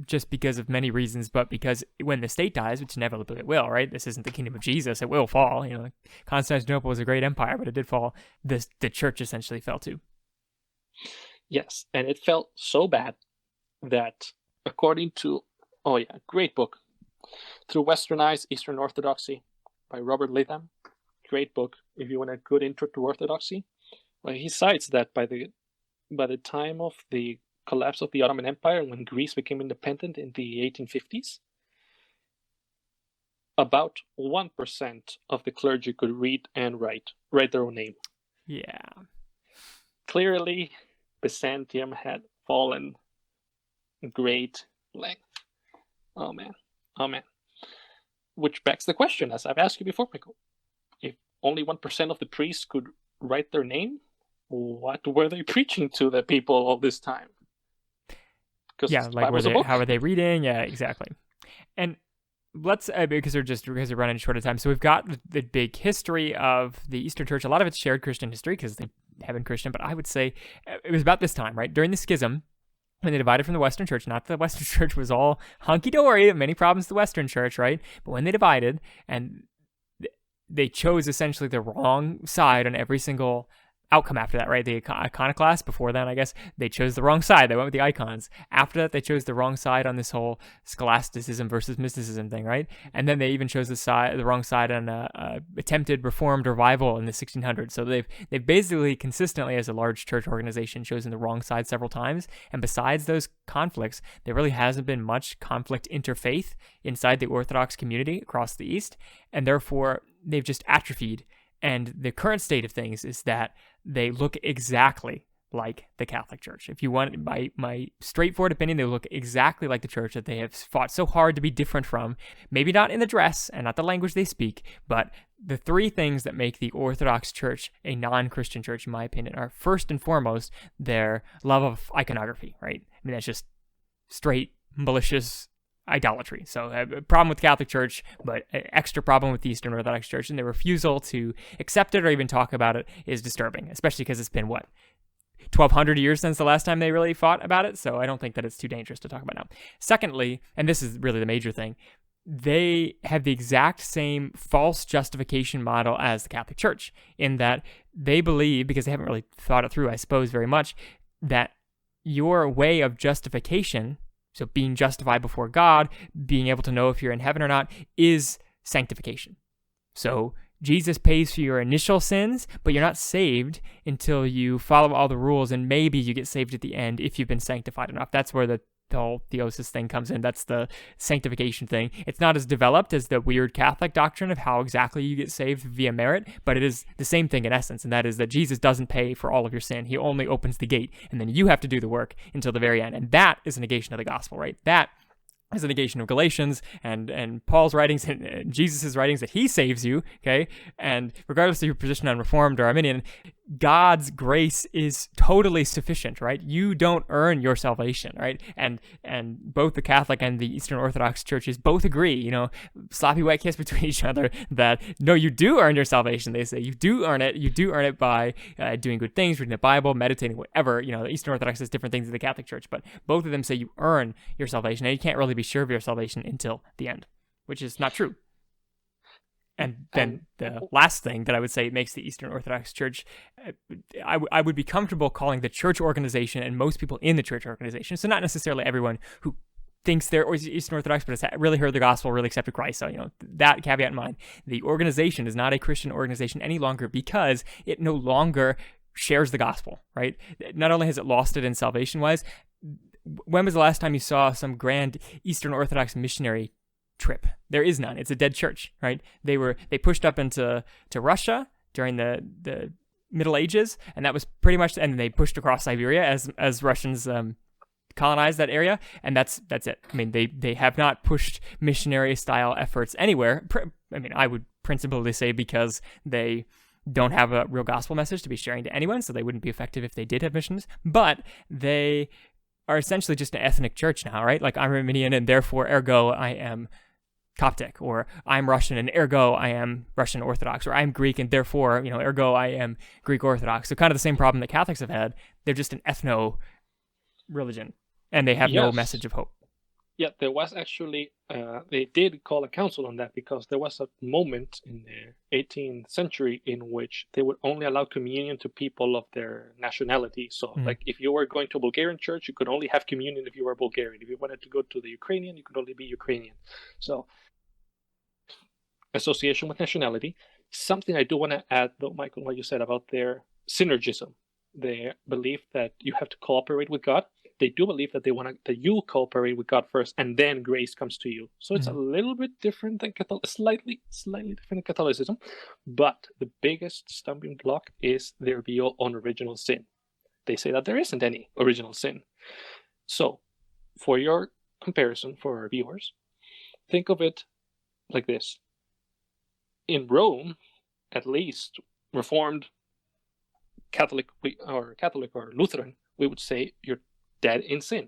just because of many reasons, but because when the state dies, which inevitably it will, right? This isn't the kingdom of Jesus. It will fall. Constantinople was a great empire, but it did fall. The church essentially fell too. Yes, and it felt so bad that according to, great book, Through Westernized Eastern Orthodoxy by Robert Latham. Great book if you want a good intro to Orthodoxy. Well, he cites that by the time of the collapse of the Ottoman Empire, when Greece became independent in the 1850s, about 1% of the clergy could read and write their own name. Yeah. Clearly, Byzantium had fallen great length. Oh man. Which begs the question, as I've asked you before, Michael. If only 1% of the priests could write their name, what were they preaching to the people all this time? Yeah, like how are they reading? Yeah, exactly. And let's because we're running short of time. So we've got the big history of the Eastern Church. A lot of it's shared Christian history because they have been Christian, but I would say it was about this time, right? During the schism, when they divided from the Western Church. Not that the Western Church was all hunky-dory, many problems with the Western Church, right? But when they divided and they chose essentially the wrong side on every single outcome after that, right? The iconoclasts, before then, I guess, they chose the wrong side. They went with the icons. After that, they chose the wrong side on this whole scholasticism versus mysticism thing, right? And then they even chose the wrong side on attempted Reformed revival in the 1600s. So they've basically consistently, as a large church organization, chosen the wrong side several times. And besides those conflicts, there really hasn't been much conflict interfaith inside the Orthodox community across the East. And therefore, they've just atrophied. And the current state of things is that they look exactly like the Catholic Church. If you want my straightforward opinion, they look exactly like the church that they have fought so hard to be different from. Maybe not in the dress and not the language they speak, but the three things that make the Orthodox Church a non-Christian church, in my opinion, are first and foremost their love of iconography, right? I mean, that's just straight malicious idolatry. So a problem with the Catholic Church, but an extra problem with the Eastern Orthodox Church, and the refusal to accept it or even talk about it is disturbing, especially because it's been, 1,200 years since the last time they really fought about it, so I don't think that it's too dangerous to talk about now. Secondly, and this is really the major thing, they have the exact same false justification model as the Catholic Church, in that they believe, because they haven't really thought it through, I suppose, very much, that your way of justification, so being justified before God, being able to know if you're in heaven or not, is sanctification. So Jesus pays for your initial sins, but you're not saved until you follow all the rules, and maybe you get saved at the end if you've been sanctified enough. That's where the whole theosis thing comes in. That's the sanctification thing. It's not as developed as the weird Catholic doctrine of how exactly you get saved via merit, but it is the same thing in essence, and that is that Jesus doesn't pay for all of your sin. He only opens the gate, and then you have to do the work until the very end. And that is a negation of the gospel, right? That is a negation of Galatians and Paul's writings and Jesus' writings, that he saves you, okay? And regardless of your position on Reformed or Arminian, God's grace is totally sufficient, right? You don't earn your salvation, right? And both the Catholic and the Eastern Orthodox churches both agree, sloppy white kiss between each other, that no, you do earn your salvation. They say you do earn it. You do earn it by doing good things, reading the Bible, meditating, whatever. The Eastern Orthodox has different things than the Catholic Church, but both of them say you earn your salvation, and you can't really be sure of your salvation until the end, which is not true. And then the last thing that I would say makes the Eastern Orthodox Church, I would be comfortable calling the church organization, and most people in the church organization, so not necessarily everyone who thinks they're Eastern Orthodox, but has really heard the gospel, really accepted Christ. So, that caveat in mind. The organization is not a Christian organization any longer because it no longer shares the gospel, right? Not only has it lost it in salvation-wise, when was the last time you saw some grand Eastern Orthodox missionary trip? There is none. It's a dead church, right? They pushed up into Russia during the Middle Ages, and that was pretty much, and they pushed across Siberia as Russians colonized that area, and that's it. I mean, they have not pushed missionary style efforts anywhere. I would principally say because they don't have a real gospel message to be sharing to anyone, so they wouldn't be effective if they did have missions, but they are essentially just an ethnic church now, right? Like, I'm Armenian, and therefore, ergo, I am Coptic, or I'm Russian, and ergo, I am Russian Orthodox, or I'm Greek, and therefore, ergo, I am Greek Orthodox. So kind of the same problem that Catholics have had. They're just an ethno-religion, and they have no message of hope. Yeah, there was actually, they did call a council on that, because there was a moment in the 18th century in which they would only allow communion to people of their nationality. So, like, if you were going to a Bulgarian church, you could only have communion if you were Bulgarian. If you wanted to go to the Ukrainian, you could only be Ukrainian. So, association with nationality. Something I do want to add, though, Michael, what you said about their synergism, their belief that you have to cooperate with God. They do believe that they want that you cooperate with God first, and then grace comes to you. So it's a little bit different than slightly different than Catholicism, but the biggest stumbling block is their view on original sin. They say that there isn't any original sin. So, for your comparison, for our viewers, think of it like this: in Rome, at least Reformed, Catholic or Lutheran, we would say you're dead in sin,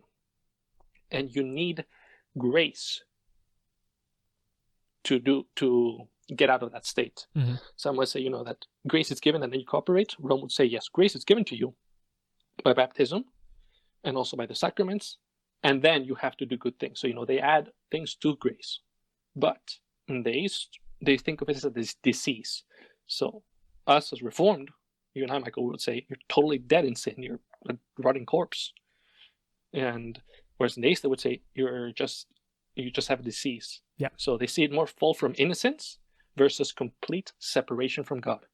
and you need grace to get out of that state. Mm-hmm. Some would say, that grace is given and then you cooperate. Rome would say, yes, grace is given to you by baptism and also by the sacraments, and then you have to do good things. So, they add things to grace. But in the East, they think of it as a disease. So us as Reformed, you and I, Michael, would say, you're totally dead in sin. You're a rotting corpse. And whereas in the East, they would say, you just have a disease. Yeah. So they see it more fall from innocence versus complete separation from God.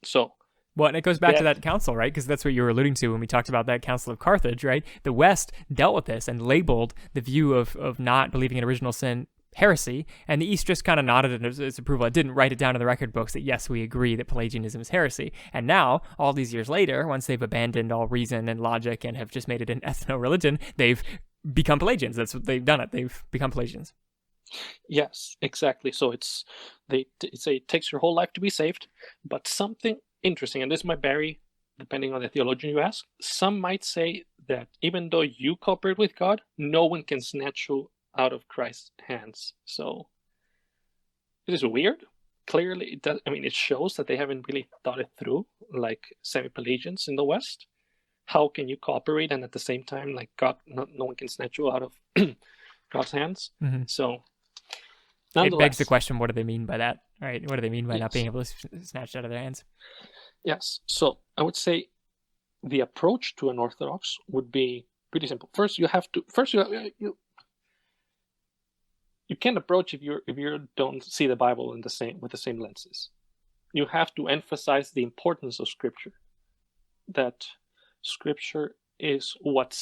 So, well, and it goes back to that council, right? Because that's what you were alluding to when we talked about that Council of Carthage, right? The West dealt with this and labeled the view of not believing in original sin heresy, and the East just kind of nodded in its approval. It didn't write it down in the record books that, yes, we agree that Pelagianism is heresy. And now, all these years later, once they've abandoned all reason and logic and have just made it an ethno-religion, they've become Pelagians. That's what they've done it. They've become Pelagians. Yes, exactly. So it takes your whole life to be saved, but something interesting, and this might vary depending on the theologian you ask. Some might say that even though you cooperate with God, no one can snatch you out of Christ's hands. So it is weird. Clearly, it does. I mean, it shows that they haven't really thought it through, like semi-Pelagians in the West. How can you cooperate and at the same time, like God, no one can snatch you out of God's hands? Mm-hmm. So it begs the question: what do they mean by that? Right? What do they mean by yes. not being able to snatch it out of their hands? Yes. So I would say the approach to an Orthodox would be pretty simple. First, you can't approach if you don't see the Bible with the same lenses. You have to emphasize the importance of Scripture. That Scripture is what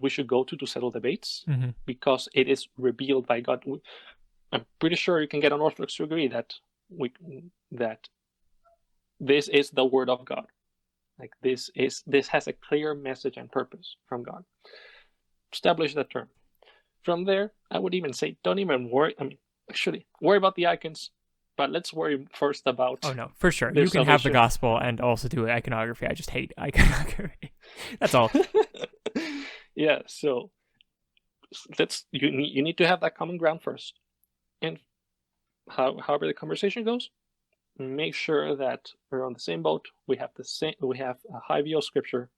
we should go to settle debates, mm-hmm. because it is revealed by God. I'm pretty sure you can get an Orthodox to agree that this is the Word of God. Like this has a clear message and purpose from God. Establish that term. From there, I would even say, don't even worry. I mean, actually, worry about the icons, but let's worry first about. Oh no, for sure. You can have the gospel and also do iconography. I just hate iconography. That's all. Yeah. So you need to have that common ground first, and however the conversation goes, make sure that we're on the same boat. We have a high view of Scripture.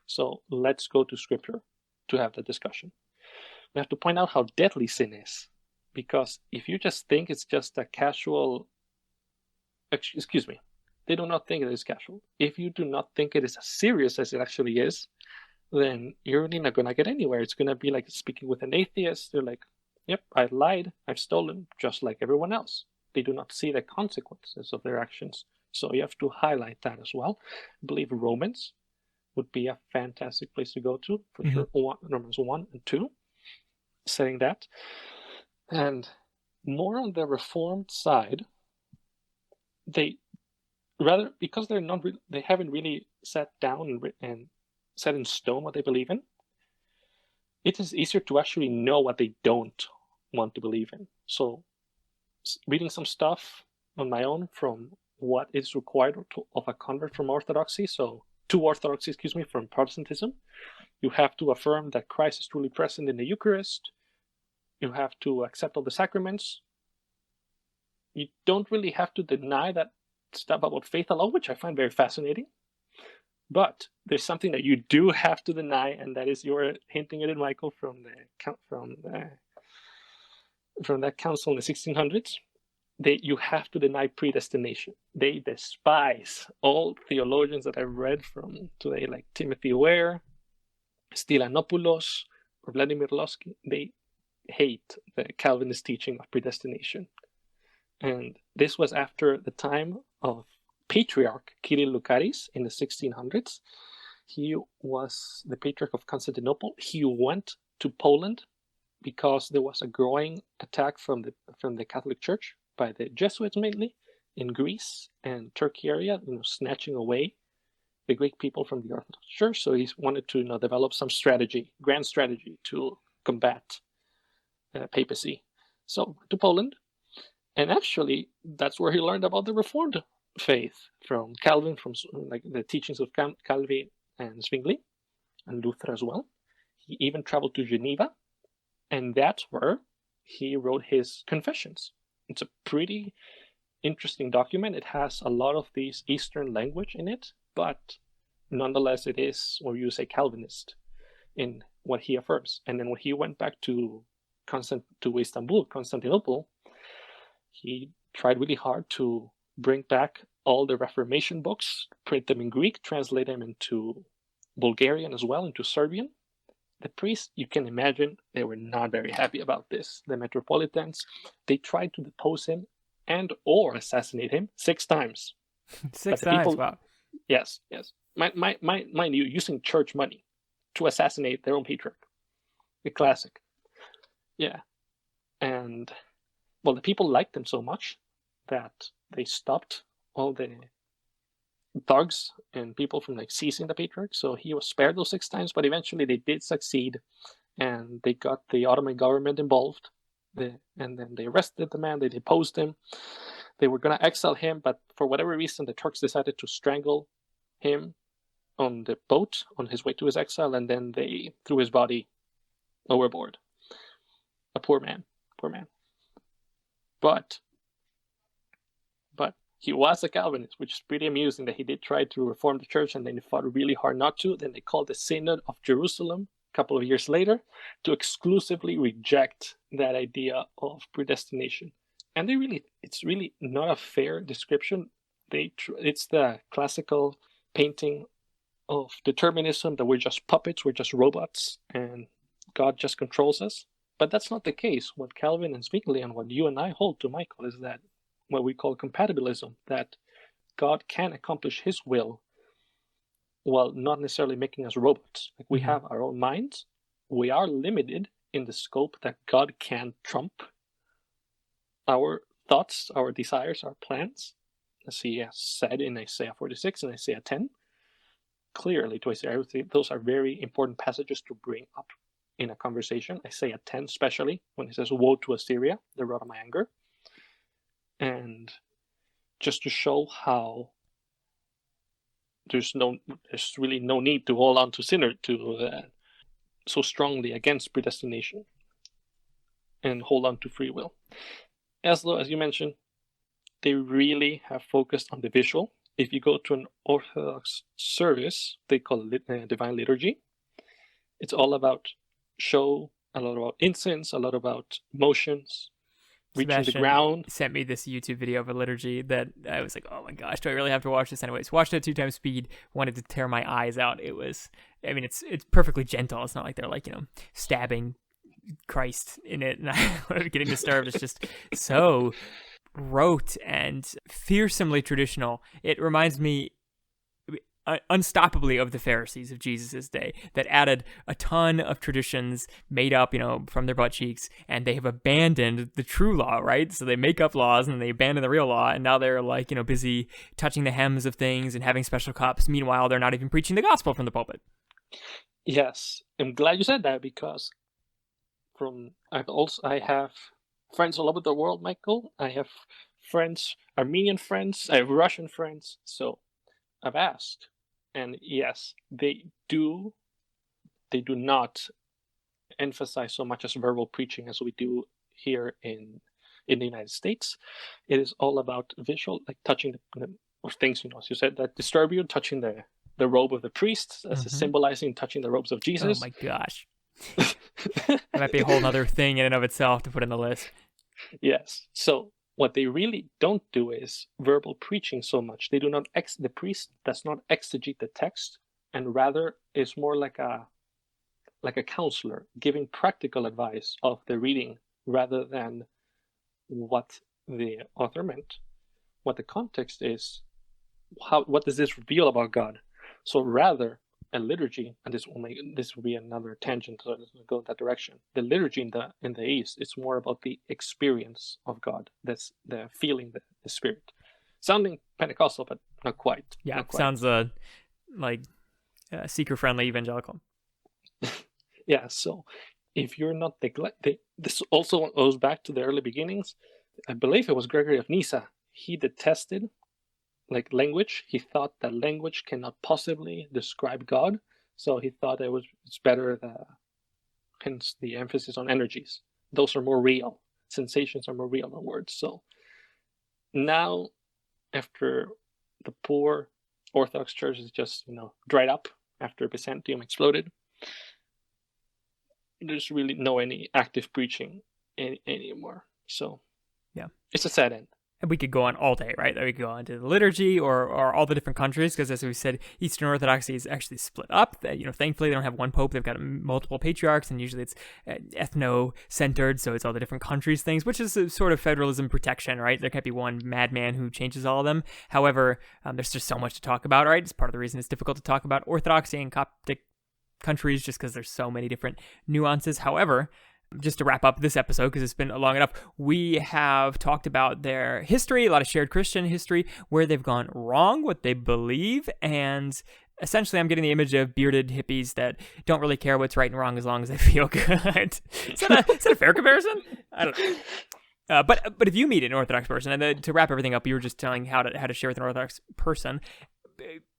So let's go to Scripture to have the discussion. We have to point out how deadly sin is, because if you just think it's just a casual, they do not think it is casual. If you do not think it is as serious as it actually is, then you're really not going to get anywhere. It's going to be like speaking with an atheist. They're like, yep, I lied, I've stolen, just like everyone else. They do not see the consequences of their actions. So you have to highlight that as well. I believe Romans would be a fantastic place to go to, for mm-hmm. sure. Romans 1 and 2. Saying that, and more on the Reformed side, because they haven't really sat down and set in stone what they believe in. It is easier to actually know what they don't want to believe in. So, reading some stuff on my own from what is required of a convert from Orthodoxy. So, to Orthodoxy, from Protestantism. You have to affirm that Christ is truly present in the Eucharist. You have to accept all the sacraments. You don't really have to deny that stuff about faith alone, which I find very fascinating. But there's something that you do have to deny, and that is you're hinting at it, Michael, from that council in the 1600s. You have to deny predestination. They despise all theologians that I've read from today, like Timothy Ware, Stylianopoulos, or Vladimir Losky. They hate the Calvinist teaching of predestination. And this was after the time of Patriarch Kirill Lucaris in the 1600s. He was the Patriarch of Constantinople. He went to Poland because there was a growing attack from the Catholic Church by the Jesuits, mainly in Greece and Turkey area, snatching away the Greek people from the Orthodox Church. So he wanted to develop some grand strategy to combat papacy. So to Poland, and actually that's where he learned about the Reformed faith from Calvin, from like the teachings of Calvin and Zwingli, and Luther as well. He even traveled to Geneva, and that's where he wrote his confessions. It's a pretty interesting document. It has a lot of these Eastern language in it, but nonetheless, it is, or you say, Calvinist in what he affirms. And then when he went back to Constantinople, he tried really hard to bring back all the Reformation books, print them in Greek, translate them into Bulgarian as well, into Serbian. The priests, you can imagine, they were not very happy about this. The metropolitans, they tried to depose him and or assassinate him 6 times. 6 times, people, wow. Yes. Mind you, using church money to assassinate their own patriarch. A classic. Yeah. And, well, the people liked him so much that they stopped all the thugs and people from seizing the patriarch. So he was spared those 6 times, but eventually they did succeed, and they got the Ottoman government involved. And then they arrested the man, they deposed him. They were going to exile him, but for whatever reason, the Turks decided to strangle him on the boat on his way to his exile, and then they threw his body overboard. A poor man. But he was a Calvinist, which is pretty amusing that he did try to reform the church, and then he fought really hard not to. Then they called the Synod of Jerusalem a couple of years later to exclusively reject that idea of predestination. And it's really not a fair description. It's the classical painting of determinism, that we're just puppets, we're just robots, and God just controls us. But that's not the case. What Calvin and Zwingli and what you and I hold to, Michael, is that what we call compatibilism, that God can accomplish his will while not necessarily making us robots. We have our own minds. We are limited in the scope that God can trump our thoughts, our desires, our plans, as he has said in Isaiah 46 and Isaiah 10. Clearly to Isaiah, those are very important passages to bring up in a conversation. Isaiah 10 especially, when he says, "Woe to Assyria, the rod of my anger." And just to show how there's really no need to hold on to sinner so strongly against predestination and hold on to free will. As you mentioned, they really have focused on the visual. If you go to an Orthodox service, they call it Divine Liturgy. It's all about show, a lot about incense, a lot about motions, reaching Sebastian the ground. Sent me this YouTube video of a liturgy that I was like, oh my gosh, do I really have to watch this anyways? Watched it at 2 times speed, wanted to tear my eyes out. It's perfectly gentle. It's not like they're stabbing Christ in it and I'm getting disturbed. It's just so rote and fearsomely traditional. It reminds me unstoppably of the Pharisees of Jesus' day that added a ton of traditions made up, from their butt cheeks, and they have abandoned the true law, right? So they make up laws and they abandon the real law, and now they're busy touching the hems of things and having special cups. Meanwhile, they're not even preaching the gospel from the pulpit. Yes, I'm glad you said that, because I have friends all over the world, Michael. I have friends, Armenian friends, I have Russian friends, so I've asked, and yes, they do not emphasize so much as verbal preaching as we do here in the United States. It is all about visual, touching or things, as you said, that disturb you, touching the robe of the priest, as symbolizing touching the robes of Jesus. Oh my gosh. That might be a whole other thing in and of itself to put in the list. Yes. So what they really don't do is verbal preaching so much. They do not the priest does not exegete the text, and rather is more like a counselor giving practical advice of the reading rather than what the author meant, what the context is, what does this reveal about God. So rather, a liturgy, and this will be another tangent, so let's go in that direction. The liturgy in the East, it's more about the experience of God. That's the feeling, the spirit. Sounding Pentecostal, but not quite. Yeah, not quite. Sounds like seeker-friendly evangelical. Yeah, so if you're not this also goes back to the early beginnings. I believe it was Gregory of Nyssa. He detested language. He thought that language cannot possibly describe God, so he thought it's better hence the emphasis on energies. Those are more real. sensations are more real than words. So now, after the poor Orthodox Church is just, dried up after Byzantium exploded, there's really no any active preaching anymore. So yeah, it's a sad end. And we could go on all day, right? We could go on to the liturgy or all the different countries, because as we said, Eastern Orthodoxy is actually split up. Thankfully, they don't have one pope. They've got multiple patriarchs, and usually it's ethno-centered, so it's all the different countries things, which is a sort of federalism protection, right? There can't be one madman who changes all of them. However, there's just so much to talk about, right? It's part of the reason it's difficult to talk about Orthodoxy and Coptic countries, just because there's so many different nuances. However, just to wrap up this episode, because it's been long enough, we have talked about their history, a lot of shared Christian history, where they've gone wrong, what they believe, and essentially I'm getting the image of bearded hippies that don't really care what's right and wrong as long as they feel good. Is that a fair comparison? I don't know. But if you meet an Orthodox person, and to wrap everything up, you were just telling how to share with an Orthodox person,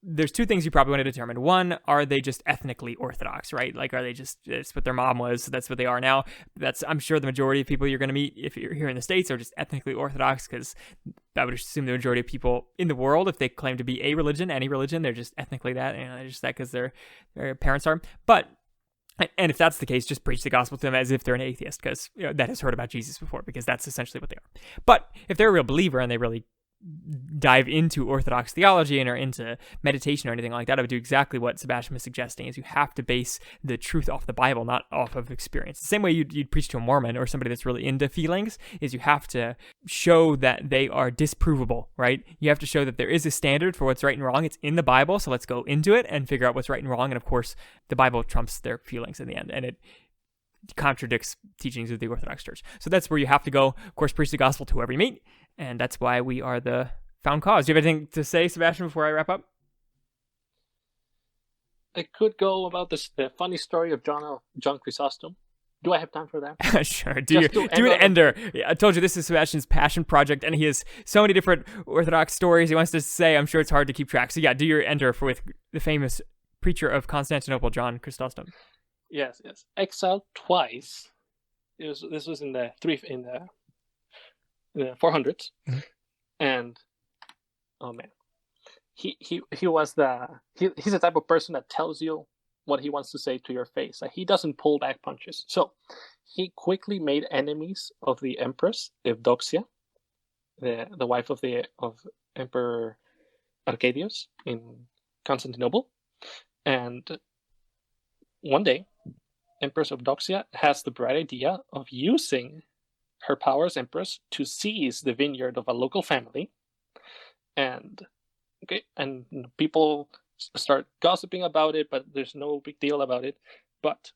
there's two things you probably want to determine. One, are they just ethnically Orthodox, right? Like, are they just, that's what their mom was, so that's what they are now? I'm sure the majority of people you're going to meet, if you're here in the States, are just ethnically Orthodox, because I would assume the majority of people in the world, if they claim to be a religion, any religion, they're just ethnically that, they're just that because their parents are. And if that's the case, just preach the gospel to them as if they're an atheist, because that has heard about Jesus before, because that's essentially what they are. But if they're a real believer and they really dive into Orthodox theology and are into meditation or anything like that, I would do exactly what Sebastian was suggesting, is you have to base the truth off the Bible, not off of experience. The same way you'd preach to a Mormon or somebody that's really into feelings, is you have to show that they are disprovable, right? You have to show that there is a standard for what's right and wrong. It's in the Bible, so let's go into it and figure out what's right and wrong. And of course, the Bible trumps their feelings in the end, and it contradicts teachings of the Orthodox Church. So that's where you have to go. Of course, preach the gospel to whoever you meet, and that's why we are the Found Cause. Do you have anything to say, Sebastian, before I wrap up? I could go about the funny story of John Chrysostom. Do I have time for that? Sure. Do an ender. Yeah, I told you this is Sebastian's passion project, and he has so many different Orthodox stories he wants to say. I'm sure it's hard to keep track. So yeah, do your ender with the famous preacher of Constantinople, John Chrysostom. Yes. Exiled twice. This was in the 400s, mm-hmm. And oh man, he's the type of person that tells you what he wants to say to your face. Like, he doesn't pull back punches. So he quickly made enemies of the Empress Eudoxia, the wife of Emperor Arcadius in Constantinople, and one day, Empress Eudoxia has the bright idea of using her power as empress to seize the vineyard of a local family, and people start gossiping about it, but there's no big deal about it. But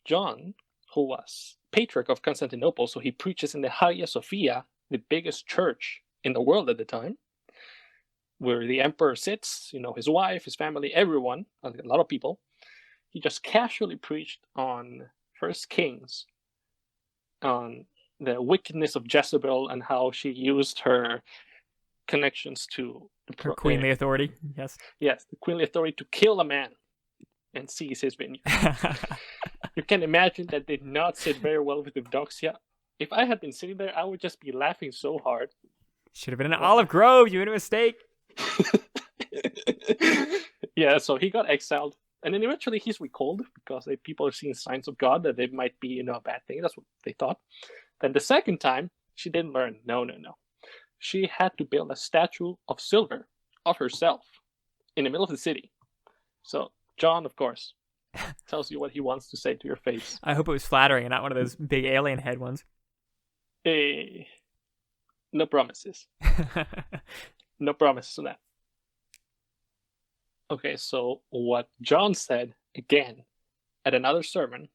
John, who was Patriarch of Constantinople, so he preaches in the Hagia Sophia, the biggest church in the world at the time, where the emperor sits, his wife, his family, everyone, a lot of people. He just casually preached on 1 Kings, on the wickedness of Jezebel and how she used her connections to her queenly authority. Yes, the queenly authority to kill a man and seize his vineyard. You can imagine that did not sit very well with Eudoxia. If I had been sitting there, I would just be laughing so hard. Should have been an olive grove. You made a mistake. Yeah, so he got exiled. And then eventually he's recalled because people are seeing signs of God that it might be, a bad thing. That's what they thought. Then the second time, she didn't learn. No. She had to build a statue of silver of herself in the middle of the city. So John, of course, tells you what he wants to say to your face. I hope it was flattering and not one of those big alien head ones. No promises. No promises on that. Okay, so what John said again at another sermon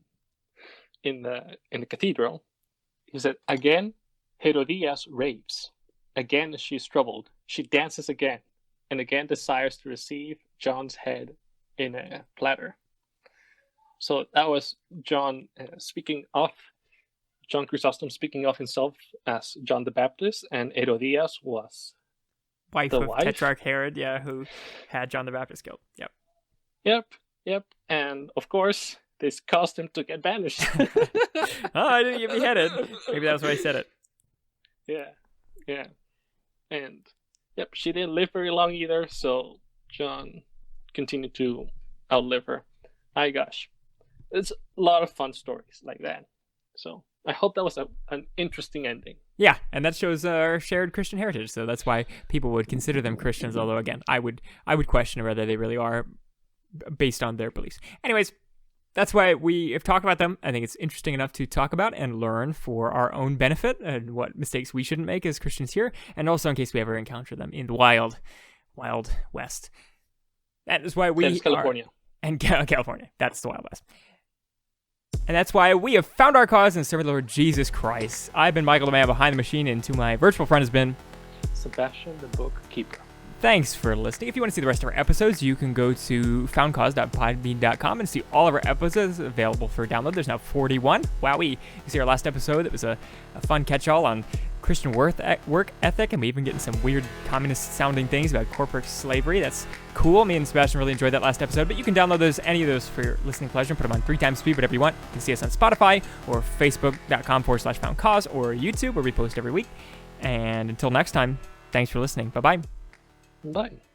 in the cathedral, he said, again, Herodias raves. Again, she's troubled. She dances again, and again desires to receive John's head in a platter. So that was John John Chrysostom speaking of himself as John the Baptist, and Herodias was wife of Tetrarch Herod, who had John the Baptist killed. Yep. And of course, this caused him to get banished. Oh, I didn't get beheaded. Maybe that's why I said it. yeah. And yep, she didn't live very long either, so John continued to outlive her. My gosh. It's a lot of fun stories like that. So I hope that was an interesting ending. Yeah, and that shows our shared Christian heritage, so that's why people would consider them Christians, although, again, I would question whether they really are based on their beliefs. Anyways, that's why we have talked about them. I think it's interesting enough to talk about and learn for our own benefit and what mistakes we shouldn't make as Christians here, and also in case we ever encounter them in the wild west. That is why we That's California. And California. That's the Wild West. And that's why we have found our cause and served the Lord Jesus Christ. I've been Michael, the man behind the machine, and to my virtual friend has been Sebastian, the bookkeeper. Thanks for listening. If you want to see the rest of our episodes, you can go to foundcause.podbean.com and see all of our episodes available for download. There's now 41. Wowee. You can see our last episode. It was a fun catch-all on Christian work ethic, and we even getting some weird communist-sounding things about corporate slavery. That's cool. Me and Sebastian really enjoyed that last episode, but you can download any of those for your listening pleasure and put them on 3 times speed, whatever you want. You can see us on Spotify or facebook.com/foundcause or YouTube, where we post every week. And until next time, thanks for listening. Bye-bye. Bye.